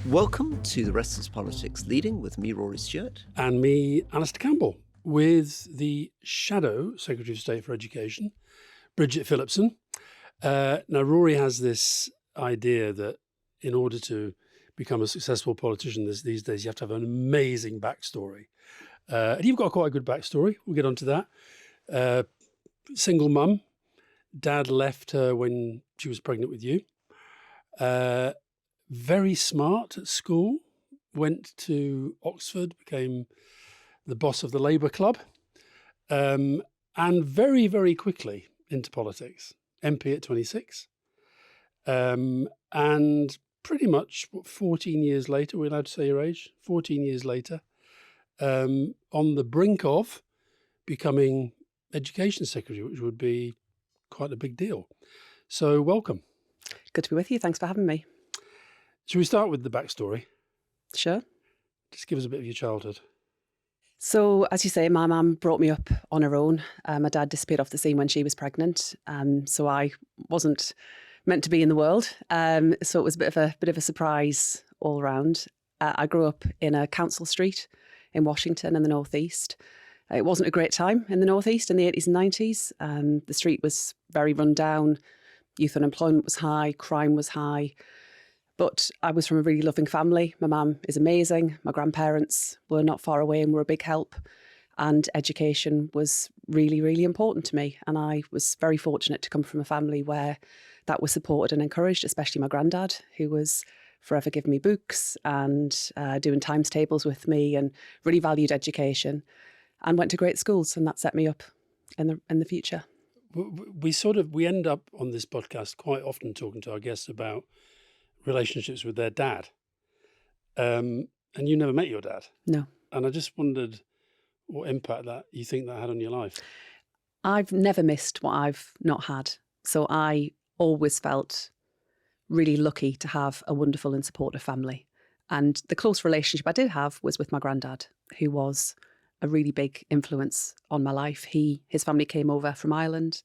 Welcome to The Restless Politics Leading with me, Rory Stewart. And me, Alastair Campbell, with the Shadow Secretary of State for Education, Bridget Phillipson. Now, Rory has this idea that in order to become a successful politician these days, you have to have an amazing backstory. And you've got quite a good backstory. We'll get onto that. Single mum. Dad left her when she was pregnant with you. Very smart at school. Went to Oxford, became the boss of the Labour Club. And very, very quickly into politics. MP at 26. And pretty much 14 years later, we're allowed to say your age, 14 years later, on the brink of becoming Education Secretary, which would be quite a big deal. So welcome. Good to be with you. Thanks for having me. Should we start with the backstory? Sure. Just give us a bit of your childhood. So, as you say, my mum brought me up on her own. My dad disappeared off the scene when she was pregnant. So I wasn't meant to be in the world. So it was a bit of a surprise all around. I grew up in a council street in Washington in the northeast. It wasn't a great time in the northeast in the 80s and 90s. The street was very run down. Youth unemployment was high. Crime was high. But I was from a really loving family. My mum is amazing. My grandparents were not far away and were a big help. And education was really, really important to me. And I was very fortunate to come from a family where that was supported and encouraged, especially my granddad, who was forever giving me books and doing times tables with me and really valued education and went to great schools. And that set me up in the future. We end up on this podcast quite often talking to our guests about relationships with their dad. And you never met your dad. No. And I just wondered what impact that you think that had on your life. I've never missed what I've not had. So I always felt really lucky to have a wonderful and supportive family. And the close relationship I did have was with my granddad, who was a really big influence on my life. His family came over from Ireland.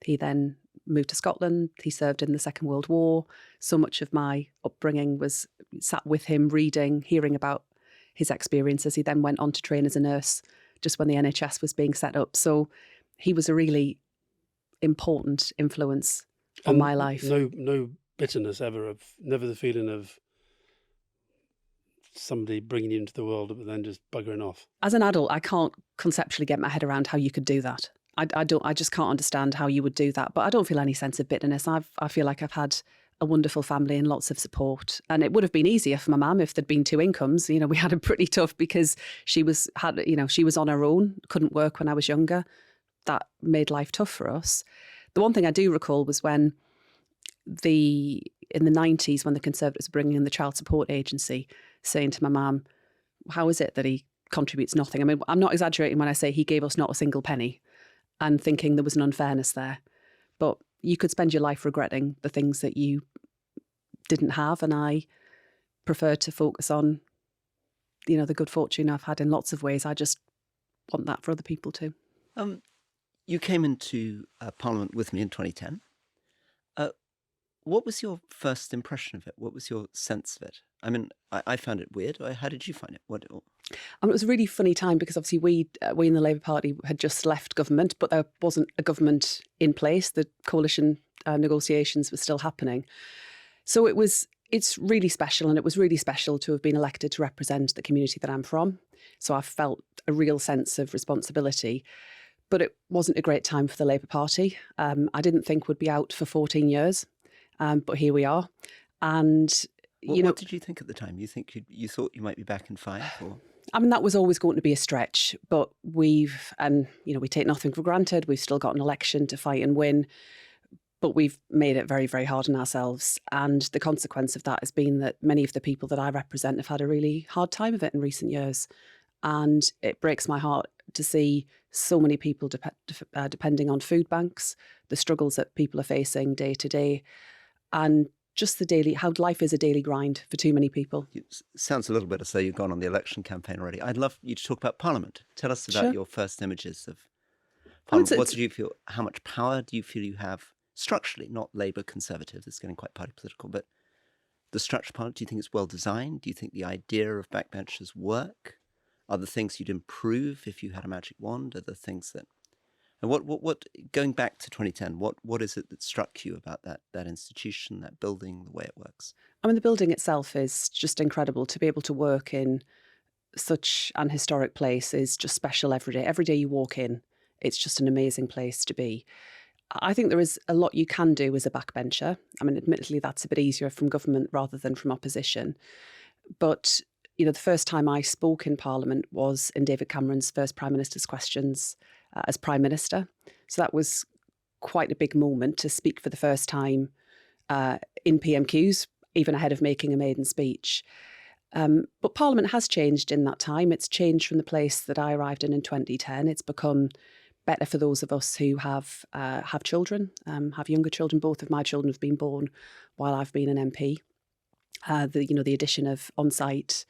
He then moved to Scotland. He served in the Second World War. So much of my upbringing was sat with him, reading, hearing about his experiences. He then went on to train as a nurse just when the NHS was being set up. So he was a really important influence on my life. No bitterness ever, never the feeling of somebody bringing you into the world but then just buggering off. As an adult, I can't conceptually get my head around how you could do that. I just can't understand how you would do that. But I don't feel any sense of bitterness. I feel like I've had a wonderful family and lots of support. And it would have been easier for my mum if there'd been two incomes. You know, we had it pretty tough because she was on her own, couldn't work when I was younger. That made life tough for us. The one thing I do recall was when in the 90s, when the Conservatives were bringing in the Child Support Agency, saying to my mum, how is it that he contributes nothing? I mean, I'm not exaggerating when I say he gave us not a single penny, and thinking there was an unfairness there. But you could spend your life regretting the things that you didn't have. And I prefer to focus on, the good fortune I've had in lots of ways. I just want that for other people too. You came into Parliament with me in 2010. What was your first impression of it? What was your sense of it? I mean, I found it weird. How did you find it? It was a really funny time because obviously we in the Labour Party had just left government, but there wasn't a government in place. The coalition negotiations were still happening. So it's really special, and it was really special to have been elected to represent the community that I'm from. So I felt a real sense of responsibility. But it wasn't a great time for the Labour Party. I didn't think we'd be out for 14 years. But here we are. And, what did you think at the time? You thought you might be back in 5? Or? I mean, that was always going to be a stretch, but we take nothing for granted. We've still got an election to fight and win, but we've made it very, very hard on ourselves. And the consequence of that has been that many of the people that I represent have had a really hard time of it in recent years. And it breaks my heart to see so many people depending on food banks, the struggles that people are facing day to day, and just how life is a daily grind for too many people. It sounds a little bit as though you've gone on the election campaign already. I'd love you to talk about Parliament. Tell us about your first images of Parliament. What did you feel? How much power do you feel you have structurally? Not Labour, Conservative. It's getting quite party political, but the structure part, do you think it's well designed? Do you think the idea of backbenchers work? Are there things you'd improve if you had a magic wand? Are there things that... And what going back to 2010, what is it that struck you about that institution, that building, the way it works? I mean, the building itself is just incredible. To be able to work in such an historic place is just special every day. Every day you walk in, it's just an amazing place to be. I think there is a lot you can do as a backbencher. I mean, admittedly, that's a bit easier from government rather than from opposition. But, the first time I spoke in Parliament was in David Cameron's first Prime Minister's questions as Prime Minister. So that was quite a big moment to speak for the first time in PMQs, even ahead of making a maiden speech. But Parliament has changed in that time. It's changed from the place that I arrived in 2010. It's become better for those of us who have children, have younger children. Both of my children have been born while I've been an MP. The addition of on-site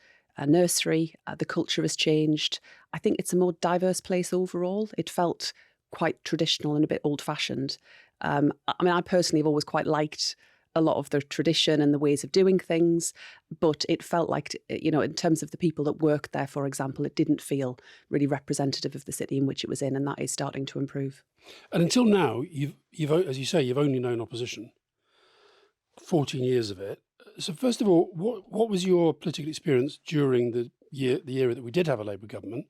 nursery, the culture has changed. I think it's a more diverse place overall. It felt quite traditional and a bit old-fashioned. I personally have always quite liked a lot of the tradition and the ways of doing things, but it felt like, in terms of the people that worked there, for example, it didn't feel really representative of the city in which it was in, and that is starting to improve. And until now, you've as you say, you've only known opposition, 14 years of it. So first of all, what was your political experience during the era that we did have a Labour government?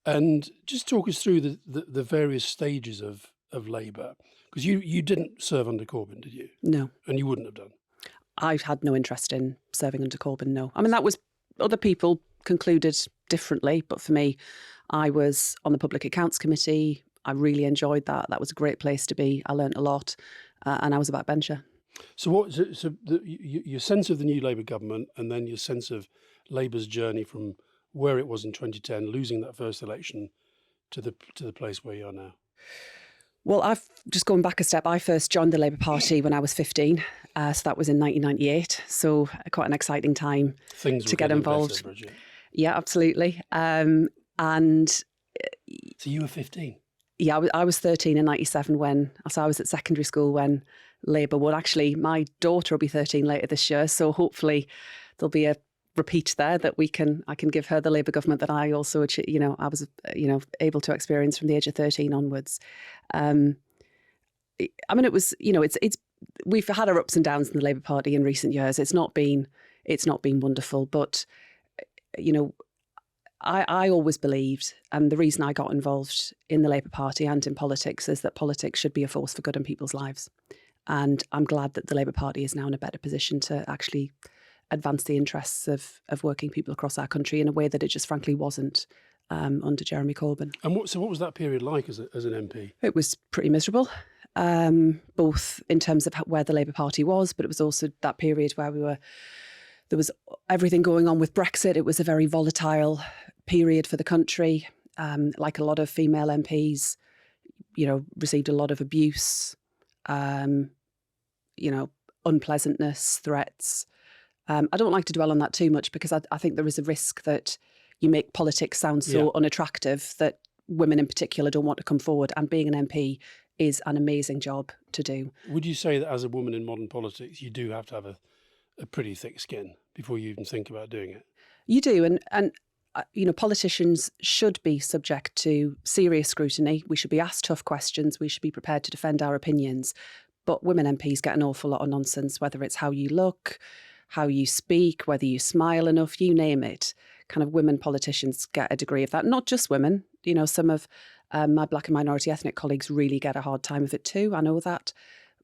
And just talk us through the various stages of Labour. Because you didn't serve under Corbyn, did you? No. And you wouldn't have done? I had no interest in serving under Corbyn, no. I mean, that was, other people concluded differently, but for me, I was on the Public Accounts Committee. I really enjoyed that. That was a great place to be. I learnt a lot, and I was a backbencher. So your sense of the new Labour government, and then your sense of Labour's journey from where it was in 2010, losing that first election, to the place where you are now? Well, I've just gone back a step. I first joined the Labour Party when I was 15. So that was in 1998. So quite an exciting time to get involved. Better, Bridget. Yeah, absolutely. And so you were 15? Yeah, I was 13 in 97 so I was at secondary school when Labour won. Actually, my daughter will be 13 later this year. So hopefully there'll be a repeat there that I can give her the Labour government that I also, I was, able to experience from the age of 13 onwards. I mean, it was, we've had our ups and downs in the Labour Party in recent years. It's not been wonderful, but, I always believed, and the reason I got involved in the Labour Party and in politics is that politics should be a force for good in people's lives. And I'm glad that the Labour Party is now in a better position to actually advance the interests of working people across our country in a way that it just frankly wasn't under Jeremy Corbyn. And what was that period like as an MP? It was pretty miserable, both in terms of where the Labour Party was, but it was also that period where there was everything going on with Brexit. It was a very volatile period for the country. Like a lot of female MPs, received a lot of abuse, unpleasantness, threats. I don't like to dwell on that too much because I think there is a risk that you make politics sound so unattractive that women in particular don't want to come forward. And being an MP is an amazing job to do. Would you say that as a woman in modern politics, you do have to have a pretty thick skin before you even think about doing it? You do. And politicians should be subject to serious scrutiny. We should be asked tough questions. We should be prepared to defend our opinions. But women MPs get an awful lot of nonsense, whether it's how you look, how you speak, whether you smile enough, you name it. Kind of women politicians get a degree of that. Not just women. Some of my black and minority ethnic colleagues really get a hard time of it too. I know that.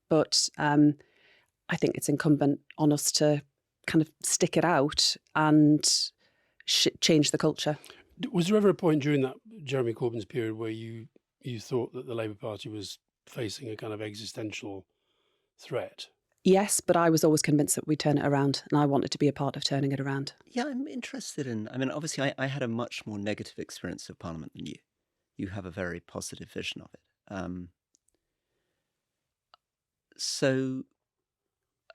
But I think it's incumbent on us to kind of stick it out and change the culture. Was there ever a point during that Jeremy Corbyn's period where you thought that the Labour Party was facing a kind of existential threat? Yes, but I was always convinced that we'd turn it around, and I wanted to be a part of turning it around. Yeah, I'm interested in... I mean, obviously, I had a much more negative experience of Parliament than you. You have a very positive vision of it. So,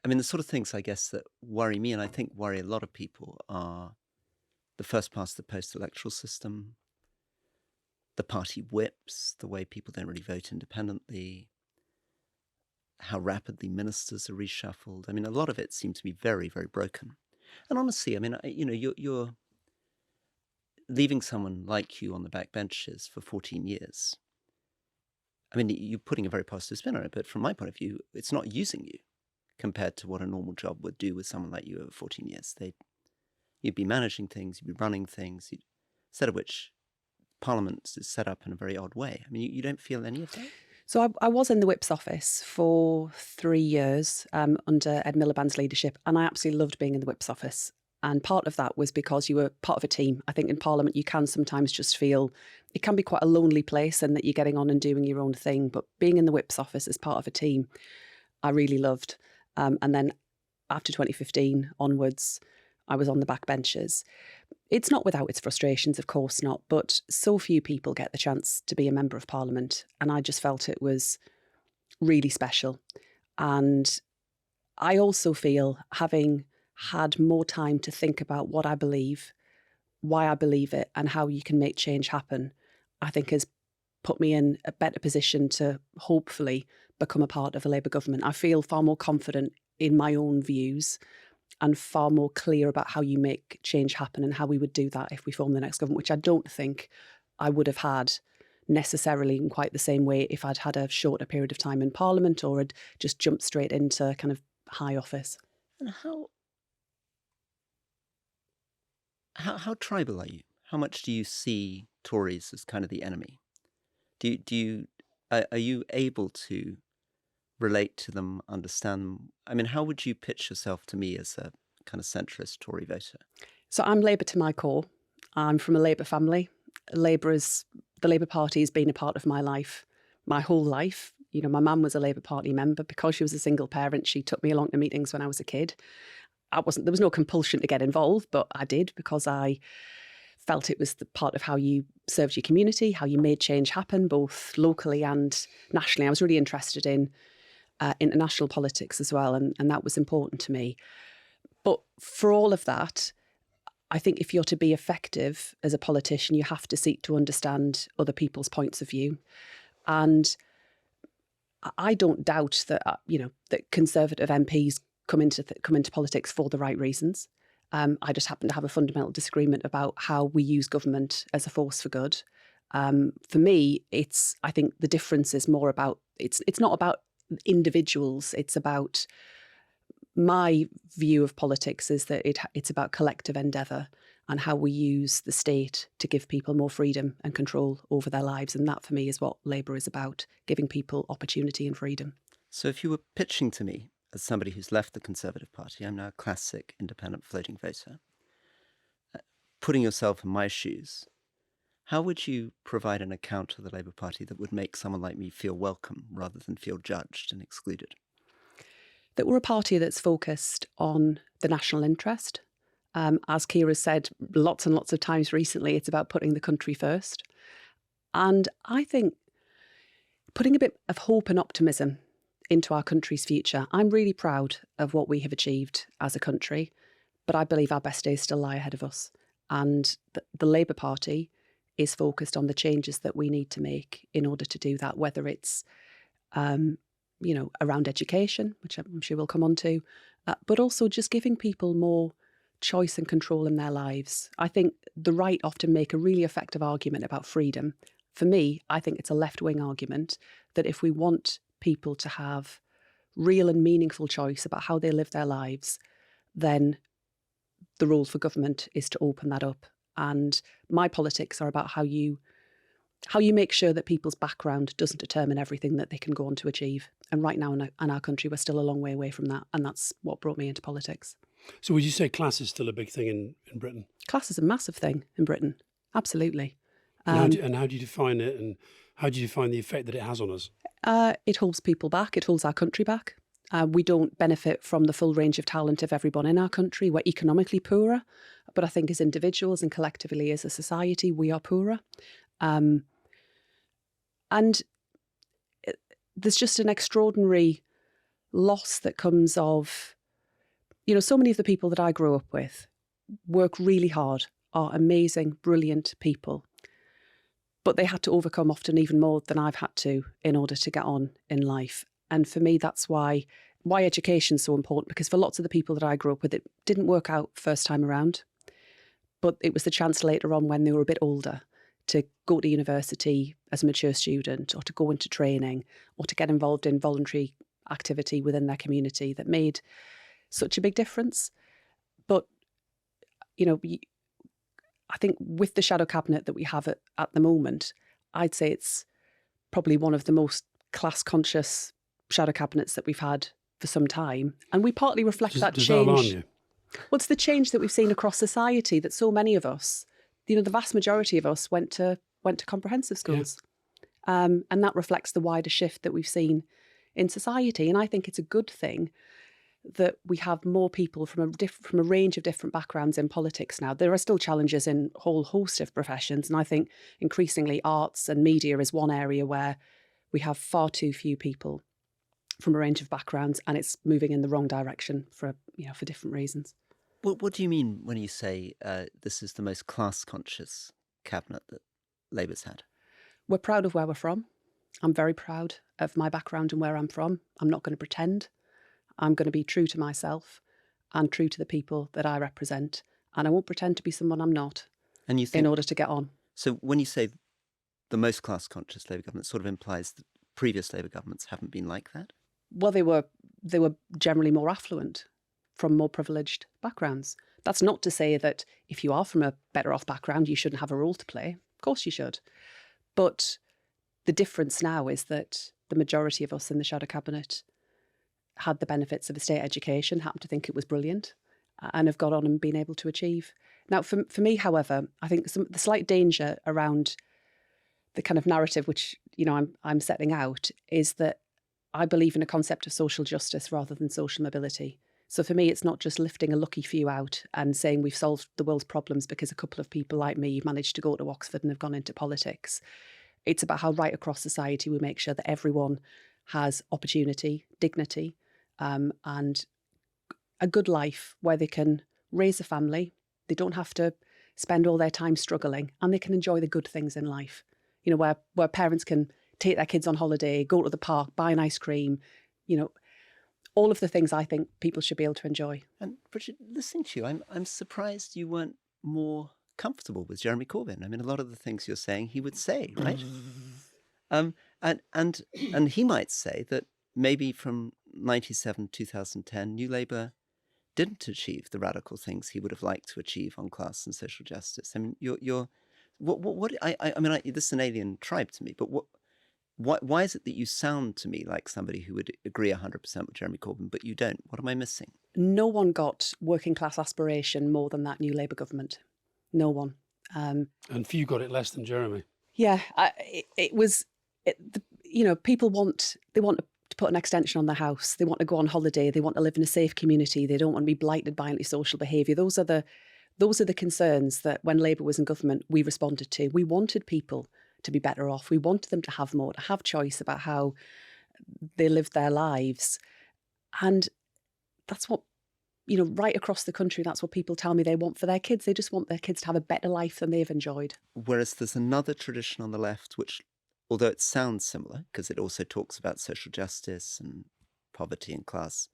I mean, the sort of things, I guess, that worry me, and I think worry a lot of people, are the first past the post-electoral system, the party whips, the way people don't really vote independently, how rapidly ministers are reshuffled. I mean, a lot of it seems to be very, very broken. And honestly, I mean, you're leaving someone like you on the back benches for 14 years. I mean, you're putting a very positive spin on it, but from my point of view, it's not using you compared to what a normal job would do with someone like you over 14 years. You'd be managing things, you'd be running things, instead of which Parliament is set up in a very odd way. I mean, you don't feel any of that? So I was in the Whip's office for 3 years under Ed Miliband's leadership, and I absolutely loved being in the Whip's office. And part of that was because you were part of a team. I think in Parliament you can sometimes just feel it can be quite a lonely place and that you're getting on and doing your own thing. But being in the Whip's office as part of a team, I really loved. And then after 2015 onwards, I was on the back benches. It's not without its frustrations, of course not, but so few people get the chance to be a member of Parliament. And I just felt it was really special. And I also feel, having had more time to think about what I believe, why I believe it, and how you can make change happen, I think has put me in a better position to hopefully become a part of a Labour government. I feel far more confident in my own views and far more clear about how you make change happen and how we would do that if we form the next government, which I don't think I would have had necessarily in quite the same way if I'd had a shorter period of time in Parliament or had just jumped straight into kind of high office. And how tribal are you? How much do you see Tories as kind of the enemy? Are you able to relate to them, understand them? I mean, how would you pitch yourself to me as a kind of centrist Tory voter? So I'm Labour to my core. I'm from a Labour family. The Labour Party has been a part of my life, my whole life. You know, my mum was a Labour Party member. Because she was a single parent, she took me along to meetings when I was a kid. There was no compulsion to get involved, but I did because I felt it was the part of how you served your community, how you made change happen, both locally and nationally. I was really interested in international politics as well, and that was important to me. But for all of that, I think if you're to be effective as a politician, you have to seek to understand other people's points of view. And I don't doubt that that Conservative MPs come into politics for the right reasons. I just happen to have a fundamental disagreement about how we use government as a force for good. For me, I think the difference is more about it's not about individuals. It's about, my view of politics is that it's about collective endeavour and how we use the state to give people more freedom and control over their lives. And that for me is what Labour is about, giving people opportunity and freedom. So if you were pitching to me as somebody who's left the Conservative Party, I'm now a classic independent floating voter, putting yourself in my shoes, how would you provide an account of the Labour Party that would make someone like me feel welcome rather than feel judged and excluded? That we're a party that's focused on the national interest. As Keir has said lots and lots of times recently, it's about putting the country first. And I think putting a bit of hope and optimism into our country's future. I'm really proud of what we have achieved as a country, but I believe our best days still lie ahead of us. And the Labour Party is focused on the changes that we need to make in order to do that, whether it's, around education, which I'm sure we'll come on to, but also just giving people more choice and control in their lives. I think the right often make a really effective argument about freedom. For me, I think it's a left-wing argument that if we want people to have real and meaningful choice about how they live their lives, then the role for government is to open that up. And my politics are about how you make sure that people's background doesn't determine everything that they can go on to achieve. And right now in our country, we're still a long way away from that. And that's what brought me into politics. So would you say class is still a big thing in Britain? Class is a massive thing in Britain. Absolutely. And how do you define it, and how do you define the effect that it has on us? It holds people back. It holds our country back. We don't benefit from the full range of talent of everyone in our country. We're economically poorer, but I think as individuals and collectively as a society, we are poorer. And there's just an extraordinary loss that comes of, so many of the people that I grew up with work really hard, are amazing, brilliant people, but they had to overcome often even more than I've had to in order to get on in life. And for me, that's why education's so important, because for lots of the people that I grew up with, it didn't work out first time around. But it was the chance later on, when they were a bit older, to go to university as a mature student, or to go into training, or to get involved in voluntary activity within their community, that made such a big difference. But, I think with the shadow cabinet that we have at the moment, I'd say it's probably one of the most class-conscious shadow cabinets that we've had for some time. And we partly reflect that Does change. that alarm you? Well, it's the change that we've seen across society, that so many of us, the vast majority of us went to comprehensive schools. Yeah. And that reflects the wider shift that we've seen in society. And I think it's a good thing that we have more people from a range of different backgrounds in politics now. There are still challenges in a whole host of professions. And I think increasingly arts and media is one area where we have far too few people from a range of backgrounds, and it's moving in the wrong direction for different reasons. What do you mean when you say this is the most class-conscious cabinet that Labour's had? We're proud of where we're from. I'm very proud of my background and where I'm from. I'm not going to pretend. I'm going to be true to myself and true to the people that I represent. And I won't pretend to be someone I'm not, and you think, in order to get on. So when you say the most class-conscious Labour government, sort of implies that previous Labour governments haven't been like that? Well, they were generally more affluent, from more privileged backgrounds. That's not to say that if you are from a better off background, you shouldn't have a role to play. Of course you should. But the difference now is that the majority of us in the shadow cabinet had the benefits of a state education, happened to think it was brilliant, and have got on and been able to achieve. Now, for me, however, I think the slight danger around the kind of narrative which I'm setting out is that I believe in a concept of social justice rather than social mobility. So for me, it's not just lifting a lucky few out and saying we've solved the world's problems because a couple of people like me managed to go to Oxford and have gone into politics. It's about how right across society we make sure that everyone has opportunity, dignity, and a good life where they can raise a family. They don't have to spend all their time struggling, and they can enjoy the good things in life. Where parents can take their kids on holiday, go to the park, buy an ice cream, all of the things I think people should be able to enjoy. And Bridget, listening to you, I'm surprised you weren't more comfortable with Jeremy Corbyn. I mean, a lot of the things you're saying he would say, right? And he might say that maybe from 97, 2010, New Labour didn't achieve the radical things he would have liked to achieve on class and social justice. I mean, this is an alien tribe to me, but why is it that you sound to me like somebody who would agree 100% with Jeremy Corbyn, but you don't? What am I missing? No one got working class aspiration more than that new Labour government. No one. And few got it less than Jeremy. Yeah, people want to put an extension on their house. They want to go on holiday. They want to live in a safe community. They don't want to be blighted by antisocial behaviour. Those are the concerns that when Labour was in government, we responded to. We wanted people to be better off. We wanted them to have more, to have choice about how they live their lives. And that's what, right across the country, that's what people tell me they want for their kids. They just want their kids to have a better life than they've enjoyed. Whereas there's another tradition on the left, which, although it sounds similar, because it also talks about social justice and poverty and class,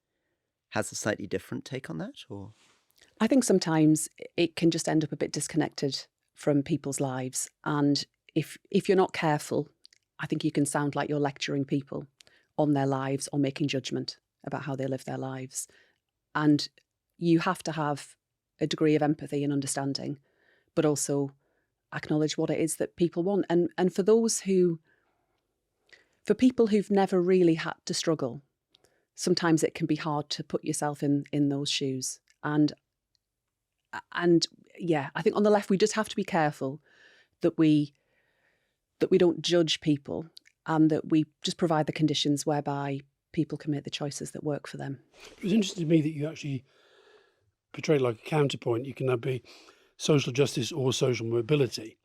has a slightly different take on that, or? I think sometimes it can just end up a bit disconnected from people's lives. And if you're not careful, I think you can sound like you're lecturing people on their lives or making judgment about how they live their lives. And you have to have a degree of empathy and understanding, but also acknowledge what it is that people want. And for people who've never really had to struggle, sometimes it can be hard to put yourself in those shoes. And yeah, I think on the left, we just have to be careful that we don't judge people, and that we just provide the conditions whereby people can make the choices that work for them. It was interesting to me that you actually portrayed like a counterpoint. You can now be social justice or social mobility.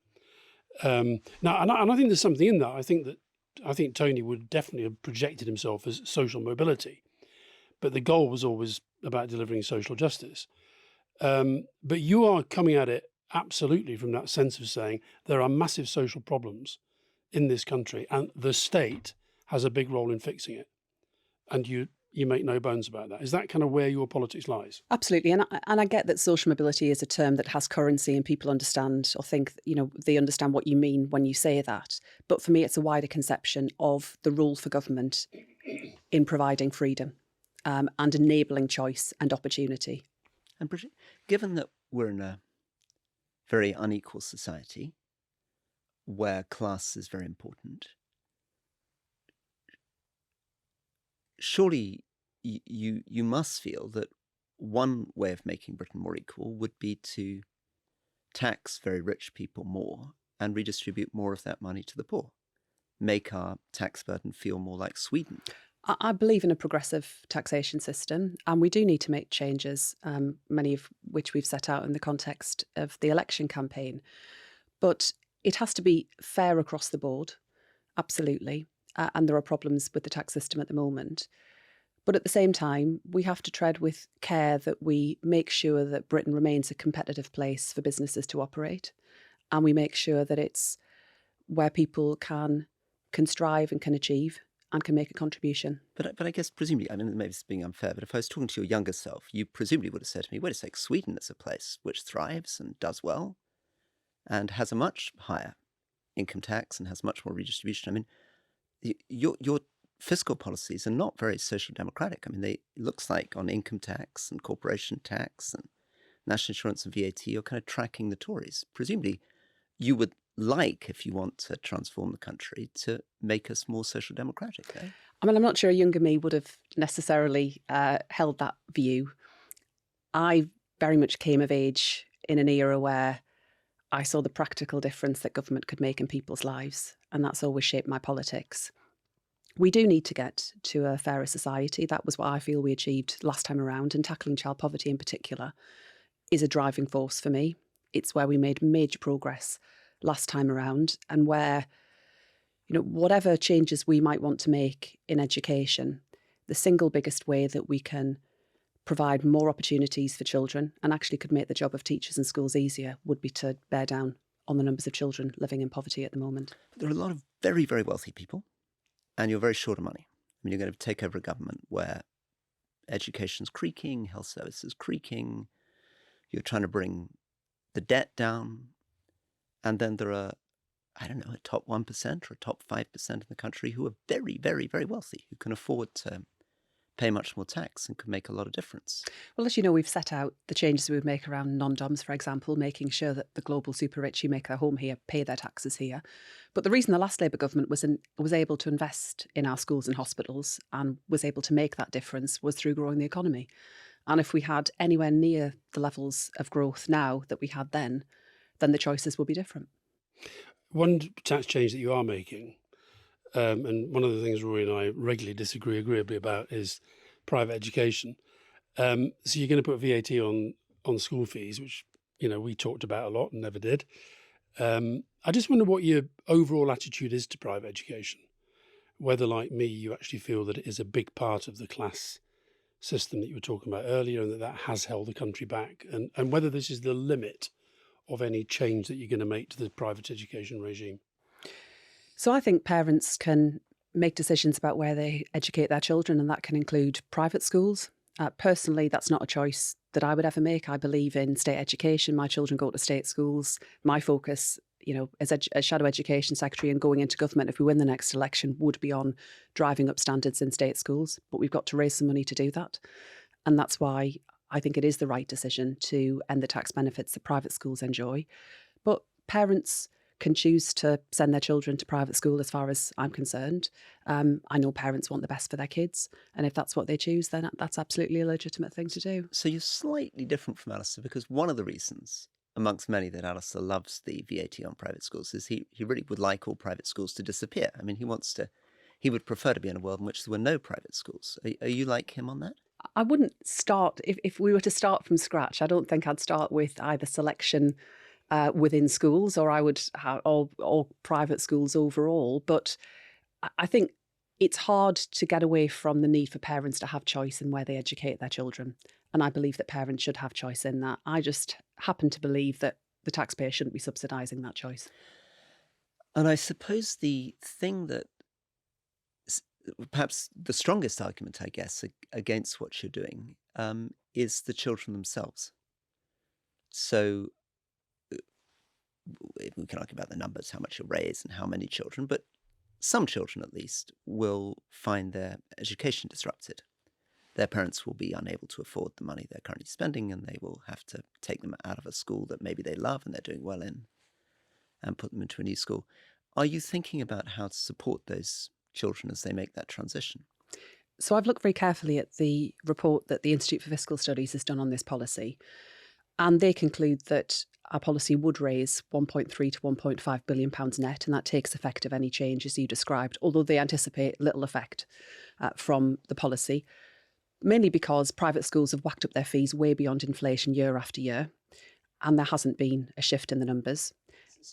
Now, and I think there's something in that. I think Tony would definitely have projected himself as social mobility, but the goal was always about delivering social justice. But you are coming at it absolutely from that sense of saying there are massive social problems in this country and the state has a big role in fixing it. and you make no bones about that. Is that kind of where your politics lies? Absolutely. And I get that social mobility is a term that has currency and people understand or think, they understand what you mean when you say that. But for me, it's a wider conception of the role for government in providing freedom and enabling choice and opportunity. And Bridget, given that we're in a very unequal society where class is very important, surely you must feel that one way of making Britain more equal would be to tax very rich people more and redistribute more of that money to the poor, make our tax burden feel more like Sweden. I believe in a progressive taxation system, and we do need to make changes, many of which we've set out in the context of the election campaign. But it has to be fair across the board, absolutely. And there are problems with the tax system at the moment. But at the same time, we have to tread with care that we make sure that Britain remains a competitive place for businesses to operate. And we make sure that it's where people can strive and can achieve and can make a contribution. But I guess presumably, I mean, maybe it's being unfair, but if I was talking to your younger self, you presumably would have said to me, wait a sec, Sweden is a place which thrives and does well and has a much higher income tax and has much more redistribution. I mean, your fiscal policies are not very social democratic. I mean, it looks like on income tax and corporation tax and national insurance and VAT, you're kind of tracking the Tories. Presumably, you would like, if you want to transform the country, to make us more social democratic, eh? I mean, I'm not sure a younger me would have necessarily held that view. I very much came of age in an era where I saw the practical difference that government could make in people's lives, and that's always shaped my politics. We do need to get to a fairer society. That was what I feel we achieved last time around, and tackling child poverty in particular is a driving force for me. It's where we made major progress last time around, and where, whatever changes we might want to make in education, the single biggest way that we can provide more opportunities for children and actually could make the job of teachers and schools easier would be to bear down on the numbers of children living in poverty at the moment. There are a lot of very, very wealthy people, and you're very short of money. I mean, you're going to take over a government where education's creaking, health services creaking, you're trying to bring the debt down, and then there are, I don't know, a top 1% or a top 5% in the country who are very, very, very wealthy, who can afford to pay much more tax and can make a lot of difference. Well, as you know, we've set out the changes we would make around non-doms, for example, making sure that the global super rich who make their home here pay their taxes here. But the reason the last Labour government was able to invest in our schools and hospitals and was able to make that difference was through growing the economy. And if we had anywhere near the levels of growth now that we had then the choices will be different. One tax change that you are making, and one of the things Rory and I regularly disagree agreeably about, is private education. So you're going to put VAT on school fees, which we talked about a lot and never did. I just wonder what your overall attitude is to private education. Whether, like me, you actually feel that it is a big part of the class system that you were talking about earlier, and that has held the country back, and whether this is the limit of any change that you're going to make to the private education regime. So I think parents can make decisions about where they educate their children, and that can include private schools. Personally, that's not a choice that I would ever make. I believe in state education. My children go to state schools. My focus, as Shadow Education Secretary and going into government, if we win the next election, would be on driving up standards in state schools. But we've got to raise some money to do that. And that's why I think it is the right decision to end the tax benefits that private schools enjoy. But parents can choose to send their children to private school as far as I'm concerned. I know parents want the best for their kids. And if that's what they choose, then that's absolutely a legitimate thing to do. So you're slightly different from Alastair, because one of the reasons, amongst many, that Alastair loves the VAT on private schools is he really would like all private schools to disappear. I mean, he would prefer to be in a world in which there were no private schools. Are you like him on that? I wouldn't start, if we were to start from scratch, I don't think I'd start with either selection within schools, or I would have all private schools overall. But I think it's hard to get away from the need for parents to have choice in where they educate their children. And I believe that parents should have choice in that. I just happen to believe that the taxpayer shouldn't be subsidising that choice. And I suppose the thing that perhaps the strongest argument, I guess, against what you're doing is the children themselves. So we can argue about the numbers, how much you raise and how many children, but some children at least will find their education disrupted. Their parents will be unable to afford the money they're currently spending, and they will have to take them out of a school that maybe they love and they're doing well in and put them into a new school. Are you thinking about how to support those children as they make that transition? So I've looked very carefully at the report that the Institute for Fiscal Studies has done on this policy, and they conclude that our policy would raise £1.3 to £1.5 billion net, and that takes effect of any change as you described, although they anticipate little effect from the policy, mainly because private schools have whacked up their fees way beyond inflation year after year, and there hasn't been a shift in the numbers.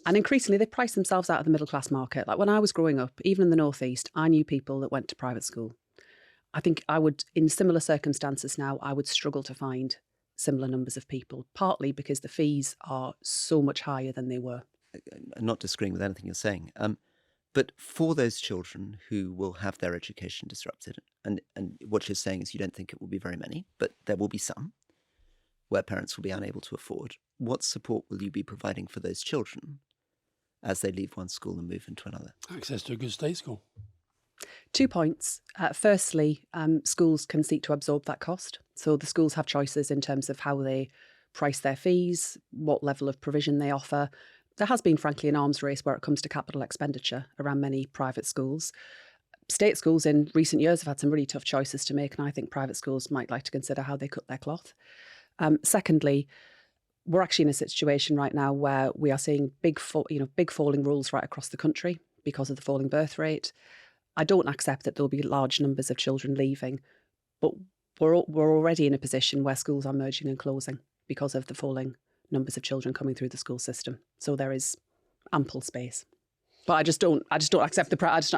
And increasingly, they price themselves out of the middle class market. Like when I was growing up, even in the Northeast, I knew people that went to private school. I think I would, in similar circumstances now, I would struggle to find similar numbers of people, partly because the fees are so much higher than they were. I'm not disagreeing with anything you're saying. But for those children who will have their education disrupted, and what you're saying is you don't think it will be very many, but there will be some where parents will be unable to afford, what support will you be providing for those children as they leave one school and move into another? Access to a good state school. 2 points. Firstly, schools can seek to absorb that cost. So the schools have choices in terms of how they price their fees, what level of provision they offer. There has been, frankly, an arms race where it comes to capital expenditure around many private schools. State schools in recent years have had some really tough choices to make, and I think private schools might like to consider how they cut their cloth. Secondly, we're actually in a situation right now where we are seeing big falling rules right across the country because of the falling birth rate. I don't accept that there'll be large numbers of children leaving, but we're already in a position where schools are merging and closing because of the falling numbers of children coming through the school system. So there is ample space. But I just don't accept the premise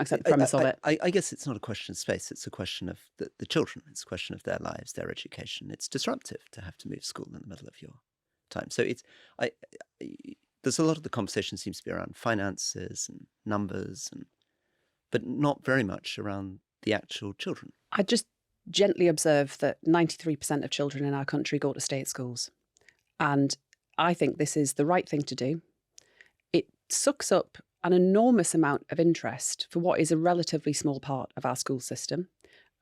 of it. I guess it's not a question of space. It's a question of the children. It's a question of their lives, their education. It's disruptive to have to move school in the middle of your time. So there's a lot of the conversation seems to be around finances and numbers, but not very much around the actual children. I just gently observe that 93% of children in our country go to state schools. And I think this is the right thing to do. It sucks up an enormous amount of interest for what is a relatively small part of our school system.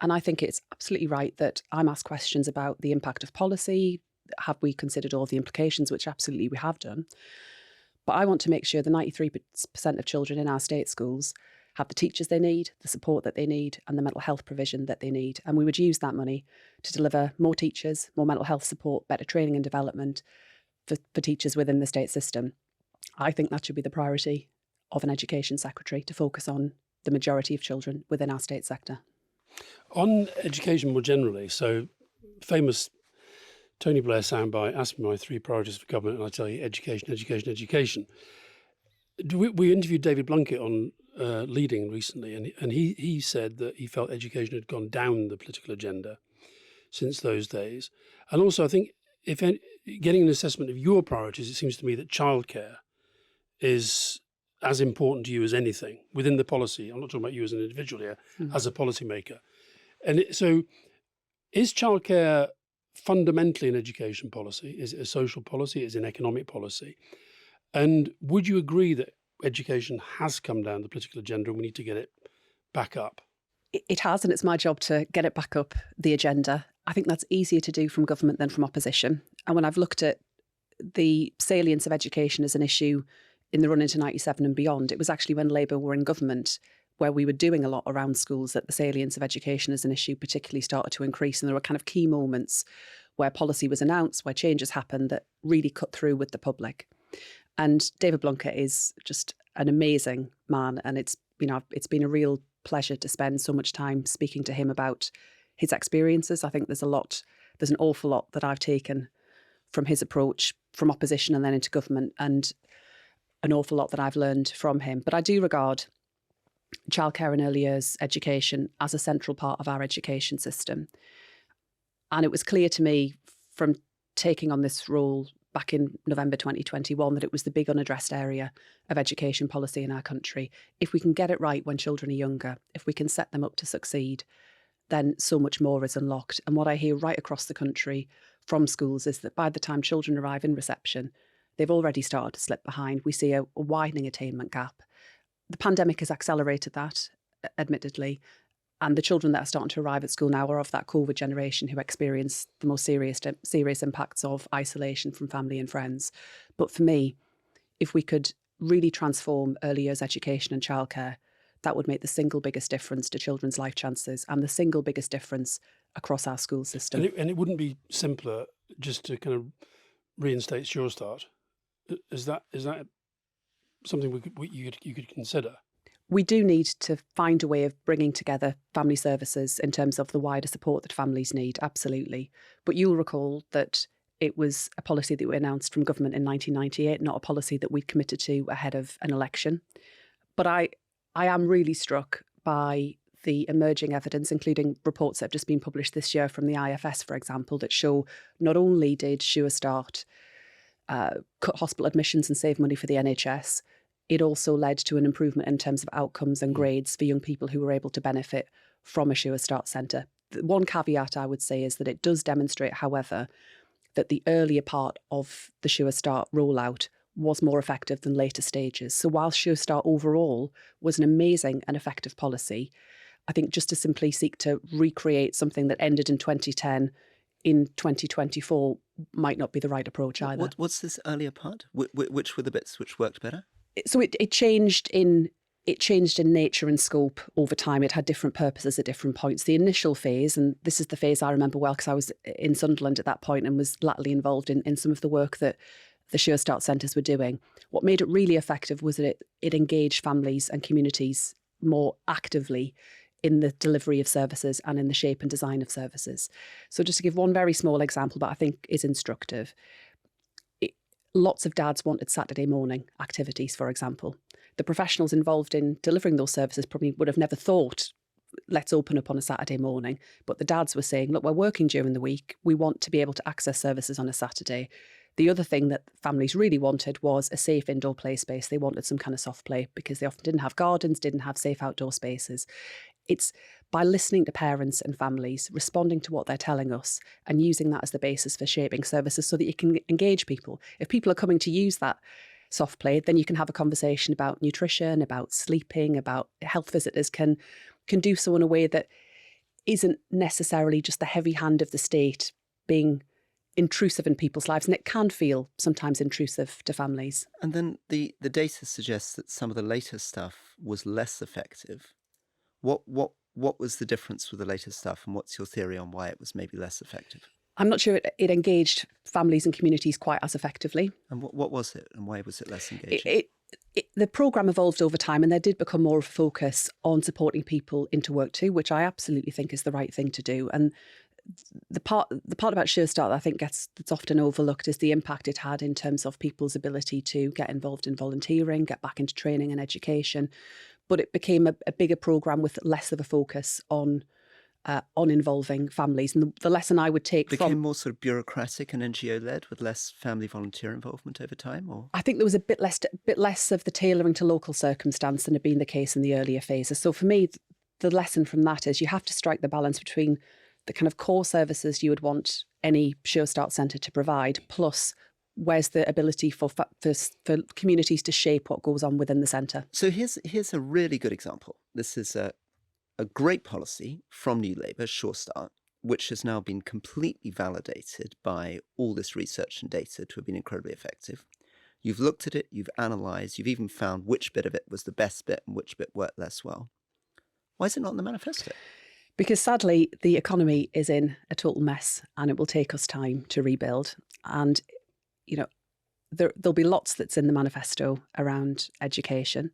And I think it's absolutely right that I'm asked questions about the impact of policy. Have we considered all the implications, which absolutely we have done. But I want to make sure the 93% of children in our state schools have the teachers they need, the support that they need, and the mental health provision that they need. And we would use that money to deliver more teachers, more mental health support, better training and development for teachers within the state system. I think that should be the priority of an education secretary, to focus on the majority of children within our state sector. On education more generally, so famous Tony Blair soundbite, ask me my 3 priorities for government, and I tell you education, education, education. We interviewed David Blunkett on Leading recently, and he said that he felt education had gone down the political agenda since those days. And also, I think getting an assessment of your priorities, it seems to me that childcare is as important to you as anything within the policy. I'm not talking about you as an individual here, as a policymaker. And so is childcare fundamentally an education policy? Is it a social policy? Is it an economic policy? And would you agree that education has come down the political agenda and we need to get it back up? It has, and it's my job to get it back up the agenda. I think that's easier to do from government than from opposition. And when I've looked at the salience of education as an issue in the run into 97 and beyond, it was actually when Labour were in government where we were doing a lot around schools that the salience of education as an issue particularly started to increase. And there were kind of key moments where policy was announced, where changes happened that really cut through with the public. And David Blunkett is just an amazing man. And it's been a real pleasure to spend so much time speaking to him about his experiences. I think there's an awful lot that I've taken from his approach from opposition and then into government, and an awful lot that I've learned from him. But I do regard childcare and early years education as a central part of our education system. And it was clear to me from taking on this role back in November 2021 that it was the big unaddressed area of education policy in our country. If we can get it right when children are younger, if we can set them up to succeed, then so much more is unlocked. And what I hear right across the country from schools is that by the time children arrive in reception, they've already started to slip behind. We see a widening attainment gap. The pandemic has accelerated that, admittedly. And the children that are starting to arrive at school now are of that COVID generation who experience the most serious impacts of isolation from family and friends. But for me, if we could really transform early years education and childcare, that would make the single biggest difference to children's life chances and the single biggest difference across our school system. And it wouldn't be simpler just to kind of reinstate Sure Start. Is that something you could consider? We do need to find a way of bringing together family services in terms of the wider support that families need, absolutely. But you'll recall that it was a policy that we announced from government in 1998, not a policy that we'd committed to ahead of an election. But I am really struck by the emerging evidence, including reports that have just been published this year from the IFS, for example, that show not only did Sure Start cut hospital admissions and save money for the NHS, it also led to an improvement in terms of outcomes and grades for young people who were able to benefit from a Sure Start centre. The one caveat I would say is that it does demonstrate, however, that the earlier part of the Sure Start rollout was more effective than later stages. So while Sure Start overall was an amazing and effective policy, I think just to simply seek to recreate something that ended in 2010 in 2024 might not be the right approach either. What's this earlier part? Which were the bits which worked better? So it changed in nature and scope over time. It had different purposes at different points. The initial phase, and this is the phase I remember well because I was in Sunderland at that point and was latterly involved in some of the work that the Sure Start centres were doing. What made it really effective was that it engaged families and communities more actively in the delivery of services and in the shape and design of services. So just to give one very small example, but I think is instructive. Lots of dads wanted Saturday morning activities, for example. The professionals involved in delivering those services probably would have never thought, let's open up on a Saturday morning. But the dads were saying, look, we're working during the week. We want to be able to access services on a Saturday. The other thing that families really wanted was a safe indoor play space. They wanted some kind of soft play because they often didn't have gardens, didn't have safe outdoor spaces. It's by listening to parents and families, responding to what they're telling us and using that as the basis for shaping services so that you can engage people. If people are coming to use that soft play, then you can have a conversation about nutrition, about sleeping, about health visitors can do so in a way that isn't necessarily just the heavy hand of the state being intrusive in people's lives. And it can feel sometimes intrusive to families. And then the data suggests that some of the later stuff was less effective. What was the difference with the later stuff, and what's your theory on why it was maybe less effective? I'm not sure it engaged families and communities quite as effectively. And what was it, and why was it less engaging? The programme evolved over time, and there did become more of a focus on supporting people into work too, which I absolutely think is the right thing to do. And the part about Sure Start that I think that's often overlooked is the impact it had in terms of people's ability to get involved in volunteering, get back into training and education. But it became a bigger programme with less of a focus on involving families. And the lesson I would take became more sort of bureaucratic and NGO-led with less family volunteer involvement over time? Or I think there was a bit less of the tailoring to local circumstance than had been the case in the earlier phases. So for me, the lesson from that is you have to strike the balance between the kind of core services you would want any Sure Start centre to provide, plus where's the ability for communities to shape what goes on within the centre. So here's a really good example. This is a great policy from New Labour, Sure Start, which has now been completely validated by all this research and data to have been incredibly effective. You've looked at it, you've analysed, you've even found which bit of it was the best bit and which bit worked less well. Why is it not in the manifesto? Because sadly, the economy is in a total mess and it will take us time to rebuild. And, you know, there'll be lots that's in the manifesto around education.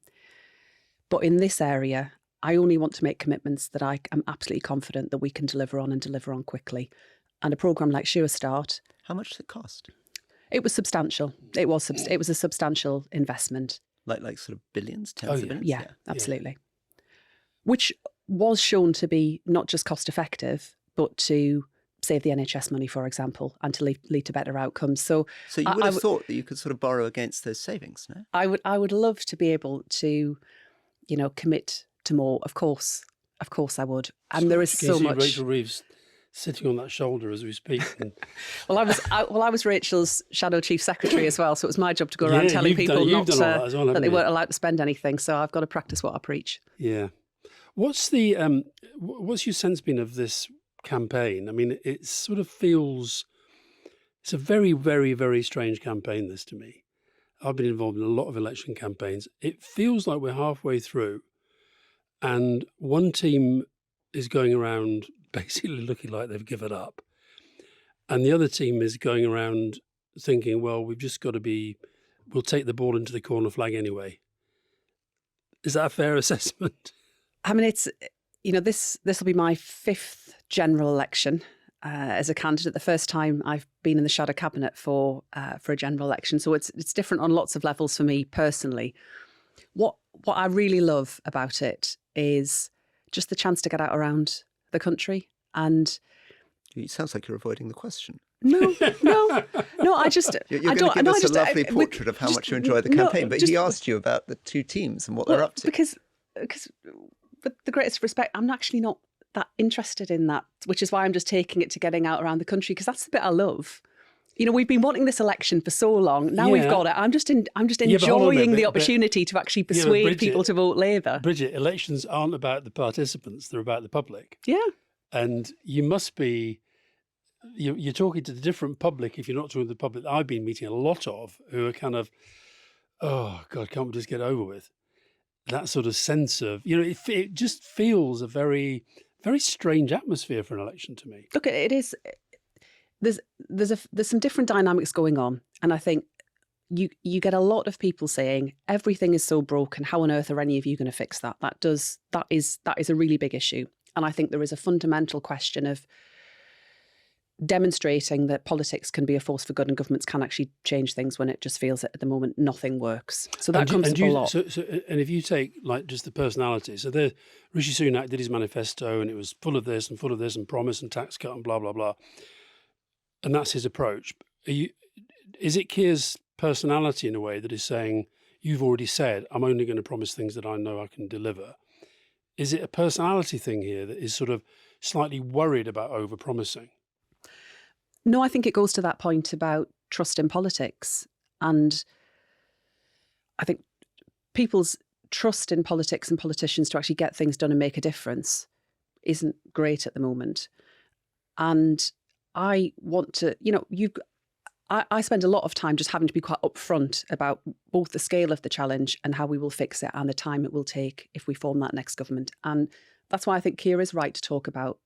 But in this area, I only want to make commitments that I am absolutely confident that we can deliver on and deliver on quickly. And a programme like Sure Start. How much did it cost? It was substantial. It was a substantial investment. Like sort of billions, tens of billions? Yeah, absolutely. Which was shown to be not just cost effective, but to save the NHS money, for example, and to lead to better outcomes. So you would have thought that you could sort of borrow against those savings, no? I would love to be able to, commit to more. Of course I would. And there is so much. Rachel Reeves sitting on that shoulder as we speak. And... Well, I was Rachel's shadow chief secretary as well, so it was my job to go around telling people that they weren't allowed to spend anything. So I've got to practice what I preach. Yeah. What's your sense been of this campaign? I mean, it sort of feels it's a very, very, very strange campaign, this, to me. I've been involved in a lot of election campaigns. It feels like we're halfway through and one team is going around basically looking like they've given up. And the other team is going around thinking, well, we'll take the ball into the corner flag anyway. Is that a fair assessment? I mean, it's, this will be my 5th general election as a candidate. The first time I've been in the shadow cabinet for a general election. So it's different on lots of levels for me personally. What I really love about it is just the chance to get out around the country. And it sounds like you're avoiding the question. No. I just you're going to give us a lovely portrait of how much you enjoy the campaign. But he asked you about the two teams and what they're up to. Because, with the greatest respect, I'm actually not that interested in that, which is why I'm just taking it to getting out around the country, because that's the bit I love. We've been wanting this election for so long. Now we've got it. I'm just enjoying the opportunity to actually persuade people to vote Labour. Bridget, elections aren't about the participants; they're about the public. Yeah. And you must be. You're talking to the different public. If you're not talking to the public, I've been meeting a lot of who are kind of, oh God, can't we just get over with? That sort of sense of, it just feels a very, very strange atmosphere for an election to me. Look, it is. There's some different dynamics going on, and I think you get a lot of people saying everything is so broken. How on earth are any of you going to fix that? That is a really big issue, and I think there is a fundamental question of demonstrating that politics can be a force for good and governments can actually change things when it just feels that at the moment nothing works. So that comes up a lot. And if you take like just the personality, so Rishi Sunak did his manifesto and it was full of this and promise and tax cut and blah, blah, blah. And that's his approach. Is it Keir's personality in a way that is saying, you've already said, I'm only going to promise things that I know I can deliver? Is it a personality thing here that is sort of slightly worried about over-promising? No, I think it goes to that point about trust in politics. And I think people's trust in politics and politicians to actually get things done and make a difference isn't great at the moment. And I want to, I spend a lot of time just having to be quite upfront about both the scale of the challenge and how we will fix it and the time it will take if we form that next government. And that's why I think Keir is right to talk about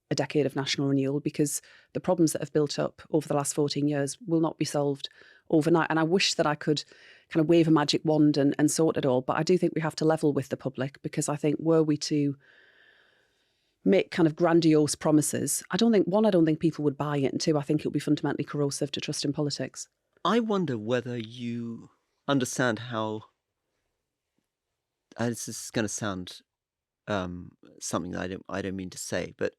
a decade of national renewal, because the problems that have built up over the last 14 years will not be solved overnight. And I wish that I could kind of wave a magic wand and sort it all. But I do think we have to level with the public, because I think were we to make kind of grandiose promises, I don't think people would buy it. And two, I think it would be fundamentally corrosive to trust in politics. I wonder whether you understand how, this is going to sound something that I don't mean to say, but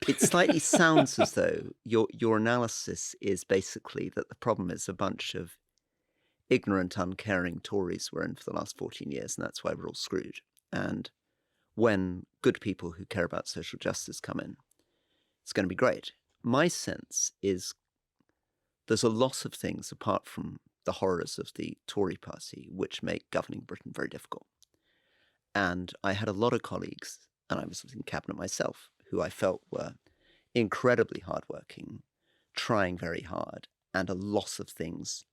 it slightly sounds as though your analysis is basically that the problem is a bunch of ignorant, uncaring Tories we're in for the last 14 years, and that's why we're all screwed. And when good people who care about social justice come in, it's going to be great. My sense is there's a lot of things apart from the horrors of the Tory party which make governing Britain very difficult. And I had a lot of colleagues, and I was in cabinet myself, who I felt were incredibly hardworking, trying very hard, and a lot of things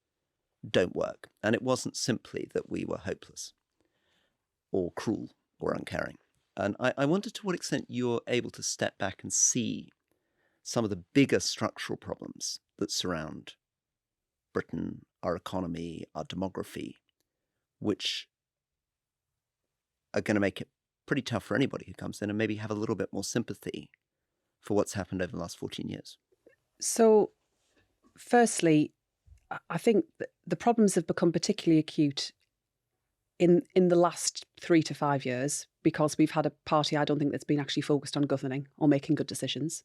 don't work. And it wasn't simply that we were hopeless or cruel or uncaring. And I wondered to what extent you're able to step back and see some of the bigger structural problems that surround Britain, our economy, our demography, which are going to make it pretty tough for anybody who comes in, and maybe have a little bit more sympathy for what's happened over the last 14 years. So, firstly, I think the problems have become particularly acute in the last 3 to 5 years, because we've had a party, I don't think, that's been actually focused on governing or making good decisions.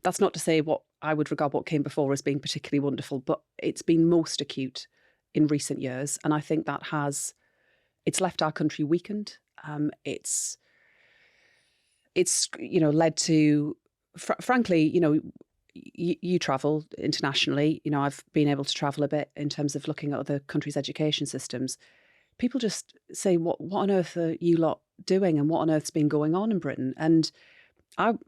That's not to say what I would regard what came before as being particularly wonderful, but it's been most acute in recent years. And I think that it's left our country weakened. It's led to, frankly, you travel internationally. I've been able to travel a bit in terms of looking at other countries' education systems. People just say, what on earth are you lot doing, and what on earth's been going on in Britain? And I'm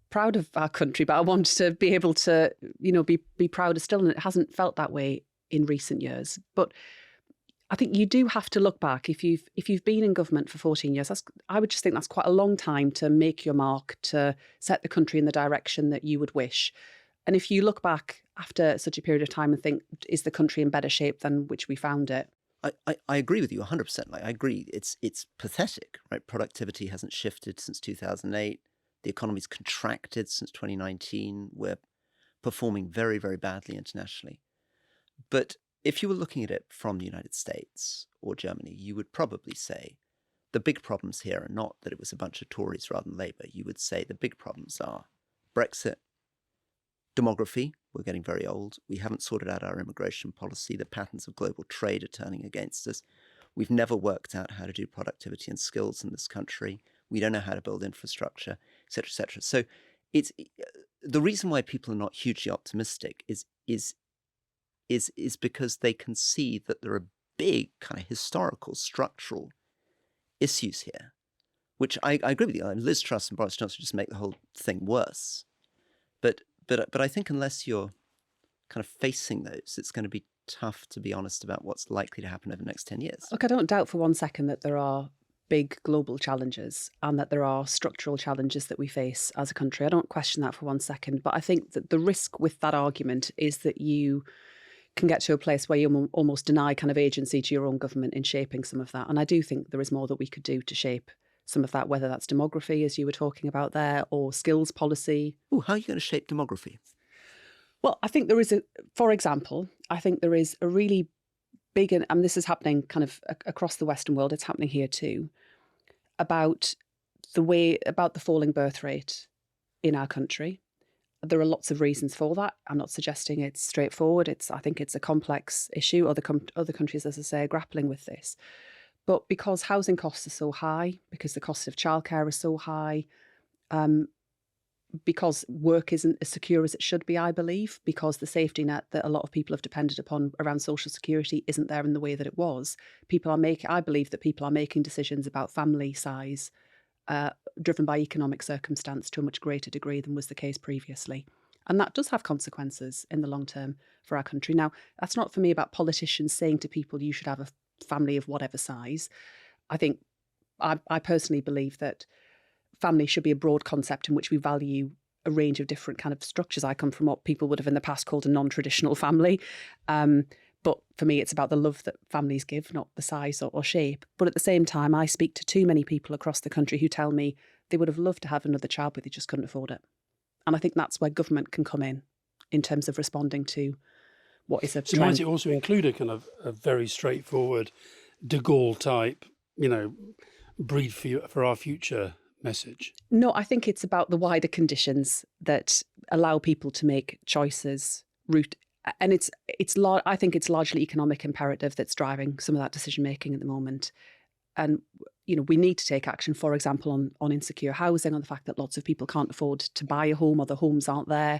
proud of our country, but I want to be able to, be prouder still. And it hasn't felt that way in recent years. But I think you do have to look back. If you've been in government for 14 years, I would just think that's quite a long time to make your mark, to set the country in the direction that you would wish. And if you look back after such a period of time and think, is the country in better shape than which we found it? I agree with you 100%. I agree. It's pathetic, right? Productivity hasn't shifted since 2008. The economy's contracted since 2019. We're performing very, very badly internationally. But if you were looking at it from the United States or Germany, you would probably say the big problems here are not that it was a bunch of Tories rather than Labour. You would say the big problems are Brexit, demography. We're getting very old. We haven't sorted out our immigration policy. The patterns of global trade are turning against us. We've never worked out how to do productivity and skills in this country. We don't know how to build infrastructure, et cetera, et cetera. So it's the reason why people are not hugely optimistic is because they can see that there are big kind of historical, structural issues here, which I agree with you. Liz Truss and Boris Johnson just make the whole thing worse. But I think unless you're kind of facing those, it's going to be tough to be honest about what's likely to happen over the next 10 years. Look, I don't doubt for one second that there are big global challenges and that there are structural challenges that we face as a country. I don't question that for one second. But I think that the risk with that argument is that you can get to a place where you almost deny kind of agency to your own government in shaping some of that. And I do think there is more that we could do to shape some of that, whether that's demography, as you were talking about there, or skills policy. Ooh, how are you going to shape demography? Well, I think there is for example, I think there is a really big, and this is happening kind of across the Western world, it's happening here too, about the falling birth rate in our country. There are lots of reasons for that. I'm not suggesting it's straightforward. I think it's a complex issue. Other countries, as I say, are grappling with this. But because housing costs are so high, because the cost of childcare is so high, because work isn't as secure as it should be, I believe, because the safety net that a lot of people have depended upon around social security isn't there in the way that it was. I believe that people are making decisions about family size driven by economic circumstance to a much greater degree than was the case previously. And that does have consequences in the long term for our country. Now, that's not for me about politicians saying to people, you should have a family of whatever size. I think I personally believe that family should be a broad concept in which we value a range of different kind of structures. I come from what people would have in the past called a non-traditional family. But for me, it's about the love that families give, not the size or shape. But at the same time, I speak to too many people across the country who tell me they would have loved to have another child, but they just couldn't afford it. And I think that's where government can come in terms of responding to what is a So might it also include a kind of a very straightforward de Gaulle type, breed for our future message? No, I think it's about the wider conditions that allow people to make choices. And I think it's largely economic imperative that's driving some of that decision making at the moment. And we need to take action, for example, on insecure housing, on the fact that lots of people can't afford to buy a home or the homes aren't there,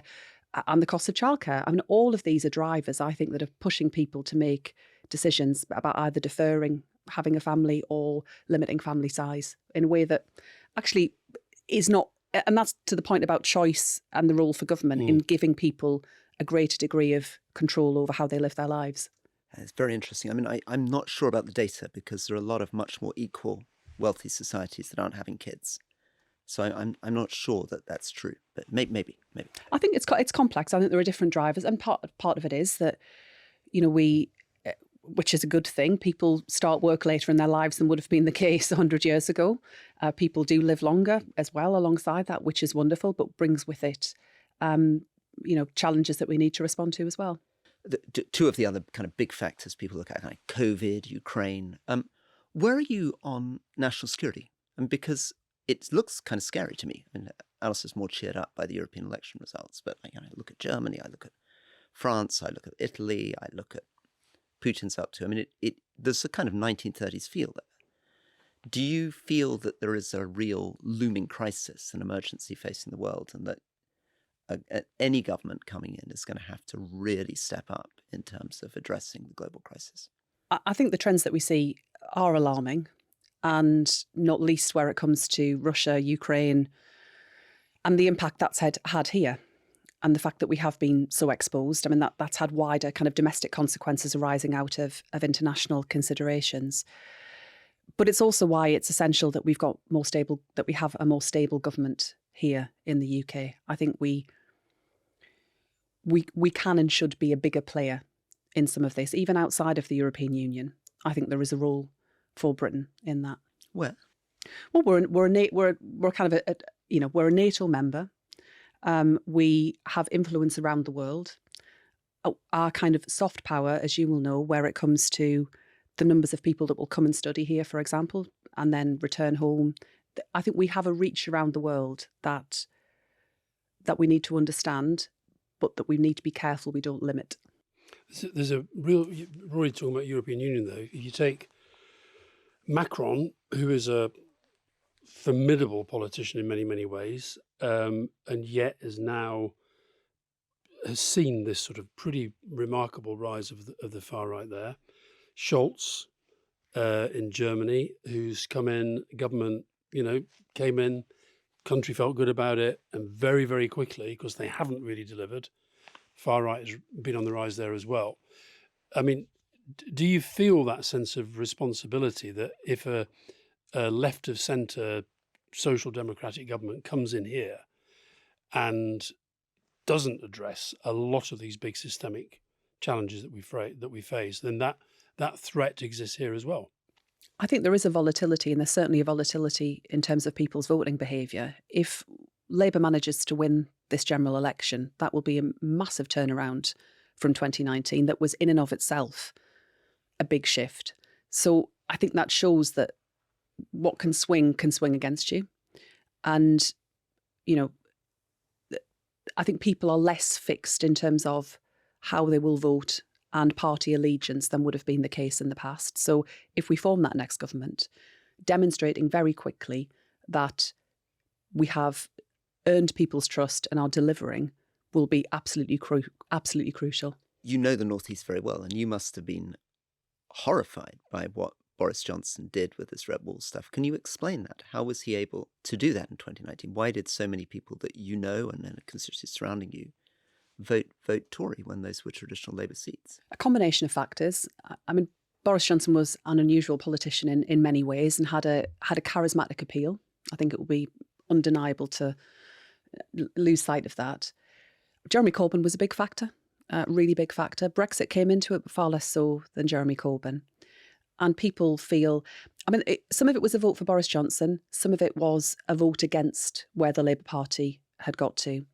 and the cost of childcare. I mean, all of these are drivers, I think, that are pushing people to make decisions about either deferring having a family or limiting family size in a way that actually is not, and that's to the point about choice and the role for government in giving people a greater degree of control over how they live their lives. It's very interesting. I mean, I'm not sure about the data because there are a lot of much more equal, wealthy societies that aren't having kids. So I'm not sure that that's true, but maybe. I think it's complex. I think there are different drivers, and part of it is that which is a good thing. People start work later in their lives than would have been the case 100 years ago. People do live longer as well alongside that, which is wonderful, but brings with it, challenges that we need to respond to as well. Two of the other kind of big factors people look at, like COVID, Ukraine. Where are you on national security? Because it looks kind of scary to me. I mean, Alistair's more cheered up by the European election results, but I look at Germany, I look at France, I look at Italy, I look at Putin's up to. I mean, there's a kind of 1930s feel there. Do you feel that there is a real looming crisis, an emergency facing the world, and that any government coming in is going to have to really step up in terms of addressing the global crisis? I think the trends that we see are alarming, and not least where it comes to Russia, Ukraine, and the impact that's had here. And the fact that we have been so exposed, I mean, that's had wider kind of domestic consequences arising out of international considerations. But it's also why it's essential that we have a more stable government here in the UK. I think we can and should be a bigger player in some of this, even outside of the European Union. I think there is a role for Britain in that. Where? Well, we're kind of we're a NATO member. We have influence around the world. Our kind of soft power, as you will know, where it comes to the numbers of people that will come and study here, for example, and then return home. I think we have a reach around the world that we need to understand, but that we need to be careful we don't limit. There's a real, Rory talking about European Union though, if you take Macron, who is a formidable politician in many, many ways, and yet has seen this sort of pretty remarkable rise of the far right there. Scholz in Germany, who's come in, government, came in, country felt good about it, and very, very quickly, because they haven't really delivered, far right has been on the rise there as well. I mean, do you feel that sense of responsibility that if a left of centre social democratic government comes in here and doesn't address a lot of these big systemic challenges that we face, then that threat exists here as well? I think there is a volatility, and there's certainly a volatility in terms of people's voting behaviour. If Labour manages to win this general election, that will be a massive turnaround from 2019 that was in and of itself a big shift. So I think that shows that what can swing against you. And, I think people are less fixed in terms of how they will vote and party allegiance than would have been the case in the past. So if we form that next government, demonstrating very quickly that we have earned people's trust and are delivering will be absolutely crucial. You know the North East very well, and you must have been horrified by what Boris Johnson did with this Red Wall stuff. Can you explain that? How was he able to do that in 2019? Why did so many people that you know and then a constituency surrounding you vote Tory when those were traditional Labour seats? A combination of factors. I mean, Boris Johnson was an unusual politician in many ways and had a charismatic appeal. I think it would be undeniable to lose sight of that. Jeremy Corbyn was a big factor, a really big factor. Brexit came into it, but far less so than Jeremy Corbyn. And people feel, some of it was a vote for Boris Johnson, some of it was a vote against where the Labour Party had got to.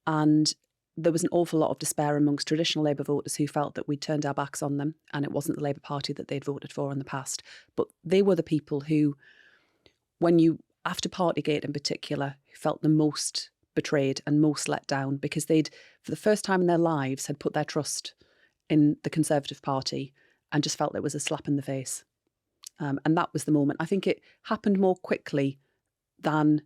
And there was an awful lot of despair amongst traditional Labour voters who felt that we'd turned our backs on them and it wasn't the Labour Party that they'd voted for in the past. But they were the people who, after Partygate in particular, who felt the most betrayed and most let down because they'd, for the first time in their lives, had put their trust in the Conservative Party and just felt it was a slap in the face. And that was the moment. I think it happened more quickly than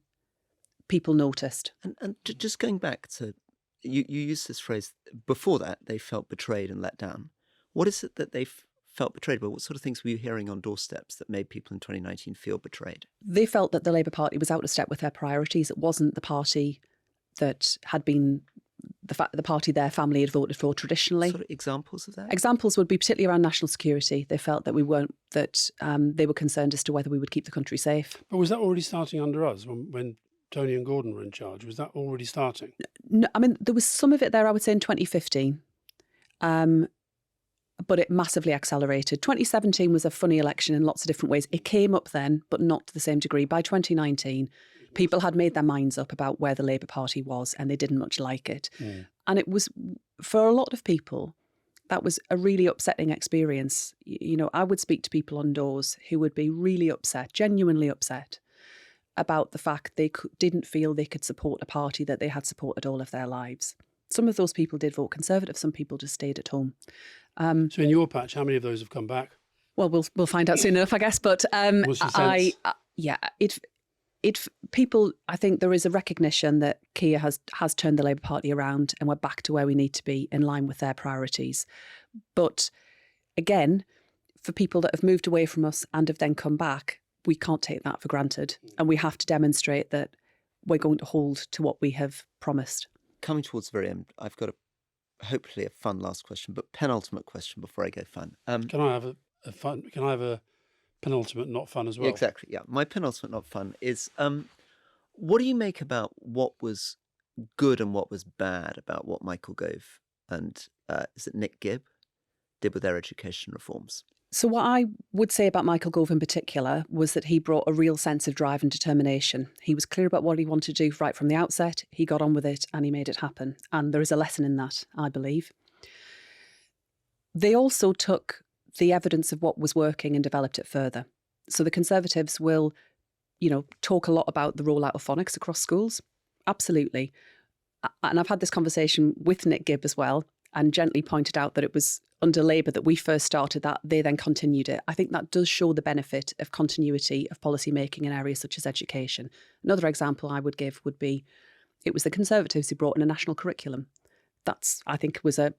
people noticed. And just going back to, you used this phrase, before that, they felt betrayed and let down. What is it that they felt betrayed by? What sort of things were you hearing on doorsteps that made people in 2019 feel betrayed? They felt that the Labour Party was out of step with their priorities. It wasn't the party that had been the party their family had voted for traditionally. Sort of examples of that? Examples would be particularly around national security. They felt that they were concerned as to whether we would keep the country safe. But was that already starting under us when Tony and Gordon were in charge? Was that already starting? No, there was some of it there, I would say, in 2015. But it massively accelerated. 2017 was a funny election in lots of different ways. It came up then, but not to the same degree. By 2019, people had made their minds up about where the Labour Party was and they didn't much like it. Mm. And it was, for a lot of people, that was a really upsetting experience. I would speak to people on doors who would be really upset, genuinely upset. about the fact they didn't feel they could support a party that they had supported all of their lives. Some of those people did vote Conservative, some people just stayed at home. So in your patch, how many of those have come back? Well, we'll find out soon enough, I guess. But What's your sense? People, I think there is a recognition that Keir has turned the Labour Party around and we're back to where we need to be in line with their priorities. But again, for people that have moved away from us and have then come back, we can't take that for granted. And we have to demonstrate that we're going to hold to what we have promised. Coming towards the very end, I've got hopefully a fun last question, but penultimate question before I go fun. Can I have Can I have a penultimate not fun as well? Exactly, yeah. My penultimate not fun is, what do you make about what was good and what was bad about what Michael Gove and, is it Nick Gibb, did with their education reforms? So what I would say about Michael Gove in particular was that he brought a real sense of drive and determination. He was clear about what he wanted to do right from the outset. He got on with it and he made it happen. And there is a lesson in that, I believe. They also took the evidence of what was working and developed it further. So the Conservatives will, talk a lot about the rollout of phonics across schools. Absolutely. And I've had this conversation with Nick Gibb as well, and gently pointed out that it was under Labour that we first started that, they then continued it. I think that does show the benefit of continuity of policy making in areas such as education. Another example I would give would be, it was the Conservatives who brought in a national curriculum. That's, I think, was a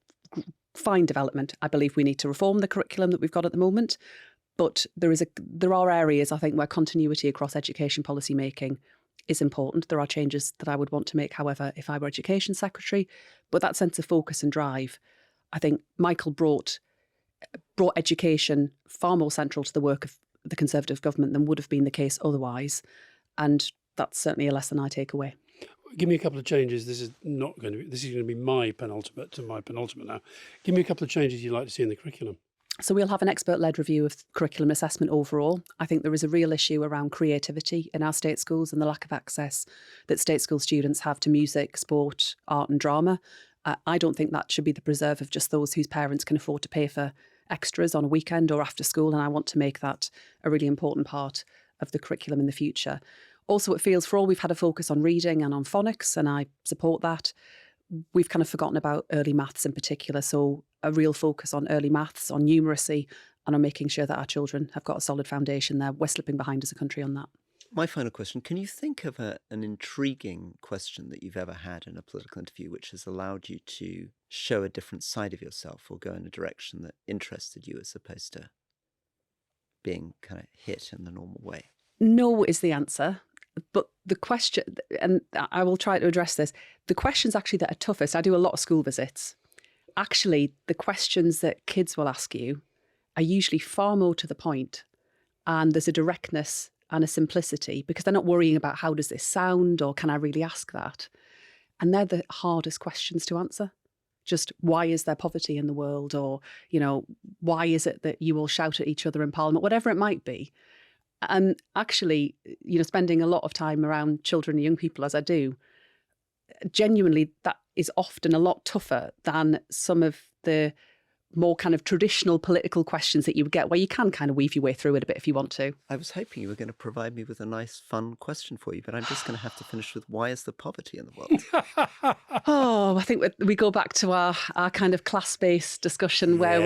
fine development. I believe we need to reform the curriculum that we've got at the moment, but there are areas, I think, where continuity across education policy making is important. There are changes that I would want to make, however, if I were Education Secretary. But that sense of focus and drive, I think Michael brought education far more central to the work of the Conservative government than would have been the case otherwise. And that's certainly a lesson I take away. Give me a couple of changes. This is going to be my penultimate to my penultimate now. Give me a couple of changes you'd like to see in the curriculum. So we'll have an expert-led review of curriculum assessment overall. I think there is a real issue around creativity in our state schools and the lack of access that state school students have to music, sport, art and drama. I don't think that should be the preserve of just those whose parents can afford to pay for extras on a weekend or after school, and I want to make that a really important part of the curriculum in the future. Also, it feels, for all we've had a focus on reading and on phonics, and I support that, we've kind of forgotten about early maths in particular. So a real focus on early maths, on numeracy, and on making sure that our children have got a solid foundation there. We're slipping behind as a country on that. My final question, can you think of an intriguing question that you've ever had in a political interview which has allowed you to show a different side of yourself or go in a direction that interested you as opposed to being kind of hit in the normal way? No is the answer. But the question, and I will try to address this, the questions actually that are toughest, I do a lot of school visits. Actually, the questions that kids will ask you are usually far more to the point, and there's a directness and a simplicity because they're not worrying about how does this sound or can I really ask that? And they're the hardest questions to answer. Just why is there poverty in the world? Or, why is it that you all shout at each other in Parliament? Whatever it might be. And actually, spending a lot of time around children and young people as I do, genuinely, that is often a lot tougher than some of the more kind of traditional political questions that you would get, where you can kind of weave your way through it a bit if you want to. I was hoping you were going to provide me with a nice, fun question for you, but I'm just going to have to finish with, why is there poverty in the world? Oh, I think we go back to our kind of class-based discussion where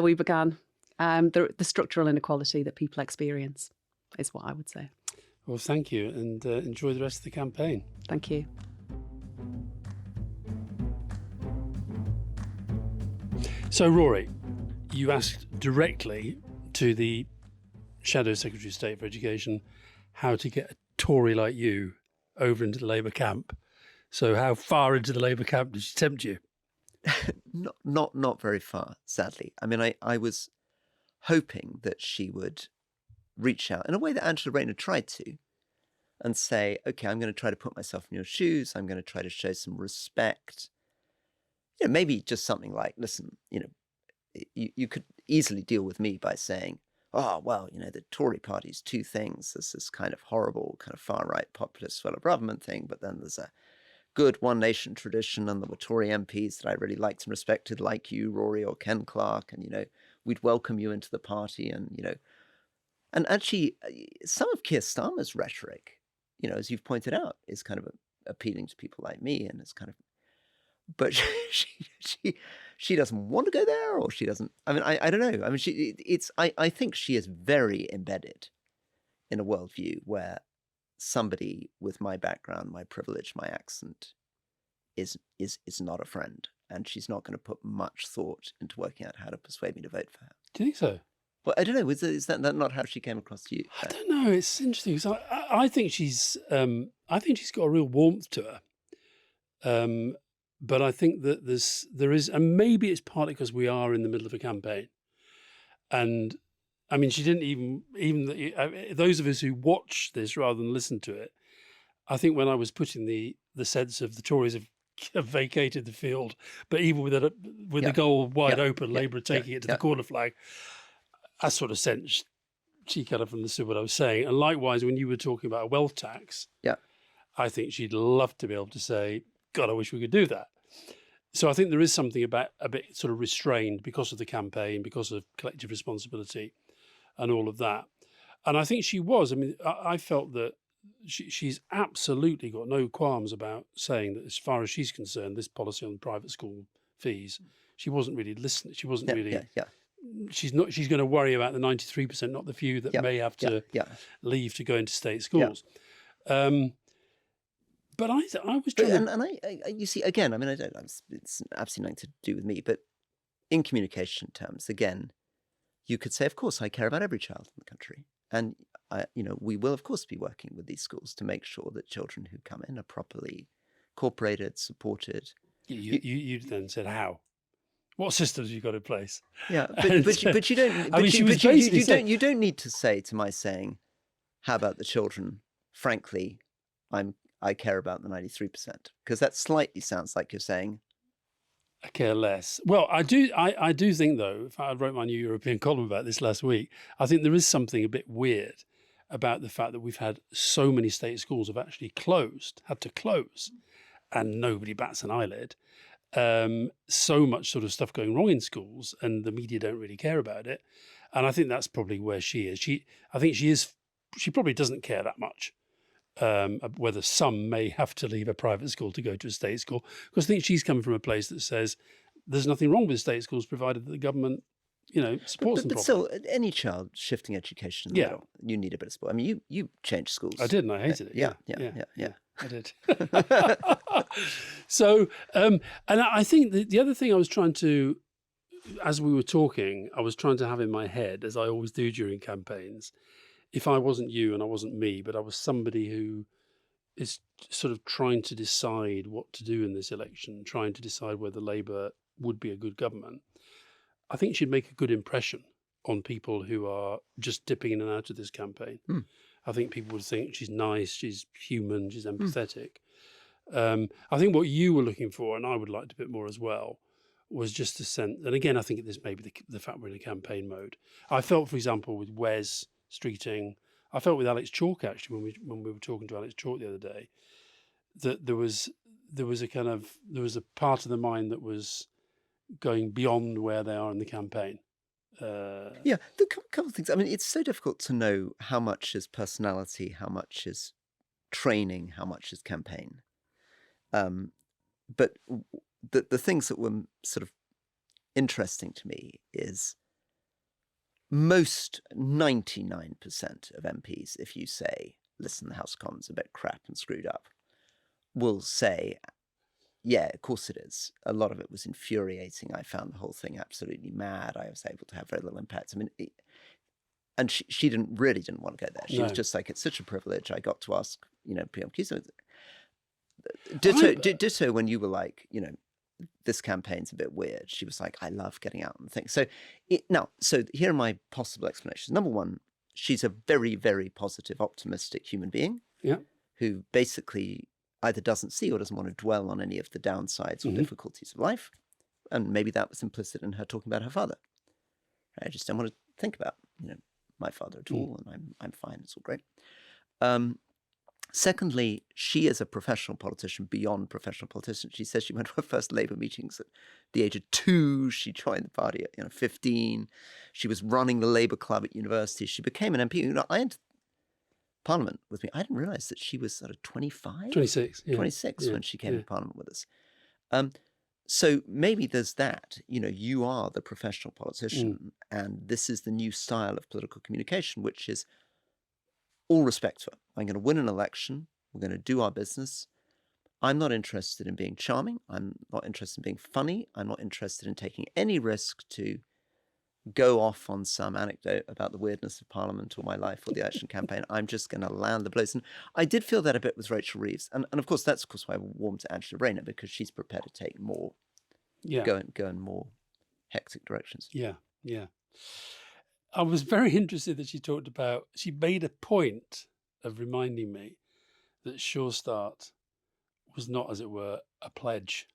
we began. The structural inequality that people experience is what I would say. Well, thank you, and enjoy the rest of the campaign. Thank you. So, Rory, you asked directly to the Shadow Secretary of State for Education how to get a Tory like you over into the Labour camp. So how far into the Labour camp did she tempt you? Not very far, sadly. I mean, I was hoping that she would reach out in a way that Angela Rayner tried to and say, okay, I'm going to try to put myself in your shoes. I'm going to try to show some respect. Maybe just something like, listen, you could easily deal with me by saying, oh, well, the Tory party's two things. There's this kind of horrible, kind of far-right populist fellow government thing, but then there's a good One Nation tradition, and there were Tory MPs that I really liked and respected, like you, Rory, or Ken Clarke, and, we'd welcome you into the party, and, and actually, some of Keir Starmer's rhetoric as you've pointed out, is kind of appealing to people like me, and it's kind of, but she doesn't want to go there, or she doesn't. I mean, I don't know. I mean, I think she is very embedded in a worldview where somebody with my background, my privilege, my accent is not a friend, and she's not going to put much thought into working out how to persuade me to vote for her. Do you think so? Well, I don't know. Is that not how she came across to you? I don't know. It's interesting. So I think she's got a real warmth to her. But I think that there is, and maybe it's partly because we are in the middle of a campaign. And I mean, she didn't even those of us who watch this rather than listen to it, I think when I was putting the sense of the Tories have vacated the field, but even with the goal wide open, Labour taking it to the corner flag, I sort of sensed she kind of understood what I was saying. And likewise, when you were talking about a wealth tax, I think she'd love to be able to say, God, I wish we could do that. So I think there is something about a bit sort of restrained because of the campaign, because of collective responsibility and all of that. And I think she was. I mean, I felt that she's absolutely got no qualms about saying that as far as she's concerned, this policy on private school fees, she wasn't really listening. She wasn't really... She's going to worry about the 93%, not the few that may have to leave to go into state schools. But I was trying you see, again, I mean, it's absolutely nothing to do with me, but in communication terms, again, you could say, of course, I care about every child in the country. And, we will, of course, be working with these schools to make sure that children who come in are properly incorporated, supported. You then said, how? What systems have you got in place? Yeah, but you don't. You don't need to say to my saying, how about the children? Frankly, I care about the 93%, because that slightly sounds like you're saying, I care less. Well, I do think, though, if I wrote my new European column about this last week, I think there is something a bit weird about the fact that we've had so many state schools have actually had to close, and nobody bats an eyelid. So much sort of stuff going wrong in schools, and the media don't really care about it. And I think that's probably where she is. She probably doesn't care that much. Whether some may have to leave a private school to go to a state school, because I think she's coming from a place that says there's nothing wrong with state schools provided that the government, supports them properly. But still, any child shifting education in the middle, you need a bit of support. I mean, you changed schools. I did, and I hated it. Yeah. I did. So, and I think the other thing I was trying to, as we were talking, I was trying to have in my head, as I always do during campaigns, if I wasn't you and I wasn't me, but I was somebody who is sort of trying to decide what to do in this election, trying to decide whether Labour would be a good government, I think she'd make a good impression on people who are just dipping in and out of this campaign. I think people would think she's nice, she's human, she's empathetic. I think what you were looking for, and I would like a bit more as well, was just a sense, and again, I think this may be the fact we're in a campaign mode. I felt, for example, with Wes Streeting, I felt with Alex Chalk actually when we were talking to Alex Chalk the other day, that there was a part of the mind that was going beyond where they are in the campaign. The couple of things. I mean, it's so difficult to know how much is personality, how much is training, how much is campaign. But the things that were sort of interesting to me is most 99% of MPs, if you say, listen, the House of Commons are a bit crap and screwed up, will say, yeah, of course it is. A lot of it was infuriating. I found the whole thing absolutely mad. I was able to have very little impact. I mean, and she really didn't want to go there. She was just like, it's such a privilege. I got to ask, PMQs. Ditto when you were like, this campaign's a bit weird. She was like, I love getting out and things. So here are my possible explanations. Number one, she's a very, very positive, optimistic human being who basically either doesn't see or doesn't want to dwell on any of the downsides or difficulties of life. And maybe that was implicit in her talking about her father. I just don't want to think about, my father at all, and I'm fine. It's all great. Secondly, she is a professional politician beyond professional politician. She says she went to her first Labour meetings at the age of 2. She joined the party at 15. She was running the Labour club at university. She became an MP. Parliament with me. I didn't realise that she was sort of 25? 26. Yeah. 26 Yeah, when she came yeah. to Parliament with us. So maybe there's that. You are the professional politician, and this is the new style of political communication, which is all respect for. I'm going to win an election. We're going to do our business. I'm not interested in being charming. I'm not interested in being funny. I'm not interested in taking any risk to go off on some anecdote about the weirdness of Parliament or my life or the election campaign. I'm just going to land the blows. And I did feel that a bit with Rachel Reeves. And of course, that's why I warmed to Angela Rayner, because she's prepared to take more, go in more hectic directions. Yeah, yeah. I was very interested that she made a point of reminding me that Sure Start was not, as it were, a pledge,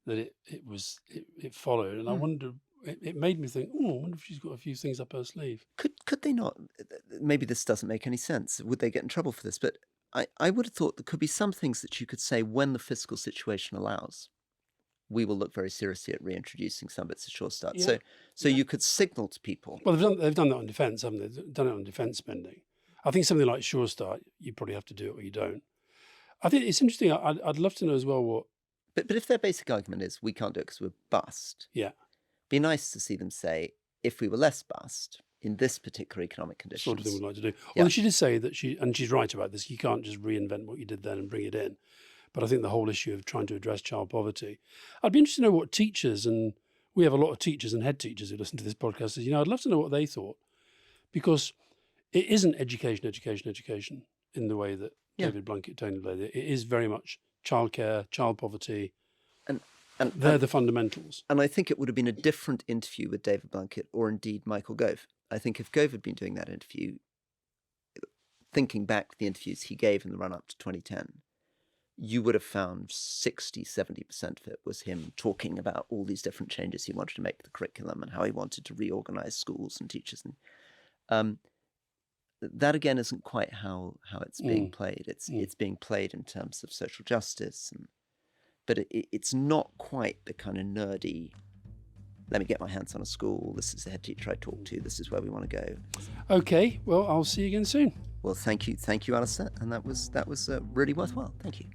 that it followed. And I wonder, it made me think, I wonder if she's got a few things up her sleeve. Could they not? Maybe this doesn't make any sense. Would they get in trouble for this? But I would have thought there could be some things that you could say when the fiscal situation allows. We will look very seriously at reintroducing some bits of Sure Start. Yeah. So you could signal to people. Well, they've done that on defence, haven't they? They've done it on defence spending. I think something like Sure Start, you probably have to do it or you don't. I think it's interesting. I'd love to know as well what. But if their basic argument is we can't do it because we're bust. Yeah. Be nice to see them say, if we were less bust in this particular economic conditions. Sort of thing we'd like to do. Yeah. Well, she did say that and she's right about this, you can't just reinvent what you did then and bring it in. But I think the whole issue of trying to address child poverty, I'd be interested to know what teachers, and we have a lot of teachers and head teachers who listen to this podcast, I'd love to know what they thought, because it isn't education in the way that David Blunkett Tony laid it. It is very much childcare, child poverty, and they're the fundamentals. And I think it would have been a different interview with David Blunkett or indeed Michael Gove. I think if Gove had been doing that interview, thinking back to the interviews he gave in the run-up to 2010, you would have found 60, 70% of it was him talking about all these different changes he wanted to make to the curriculum and how he wanted to reorganize schools and teachers. And that, again, isn't quite how it's being played. It's being played in terms of social justice. But it's not quite the kind of nerdy, let me get my hands on a school, this is the head teacher I talk to, this is where we want to go. Okay, well, I'll see you again soon. Well, thank you, Alastair, and that was really worthwhile. Thank you.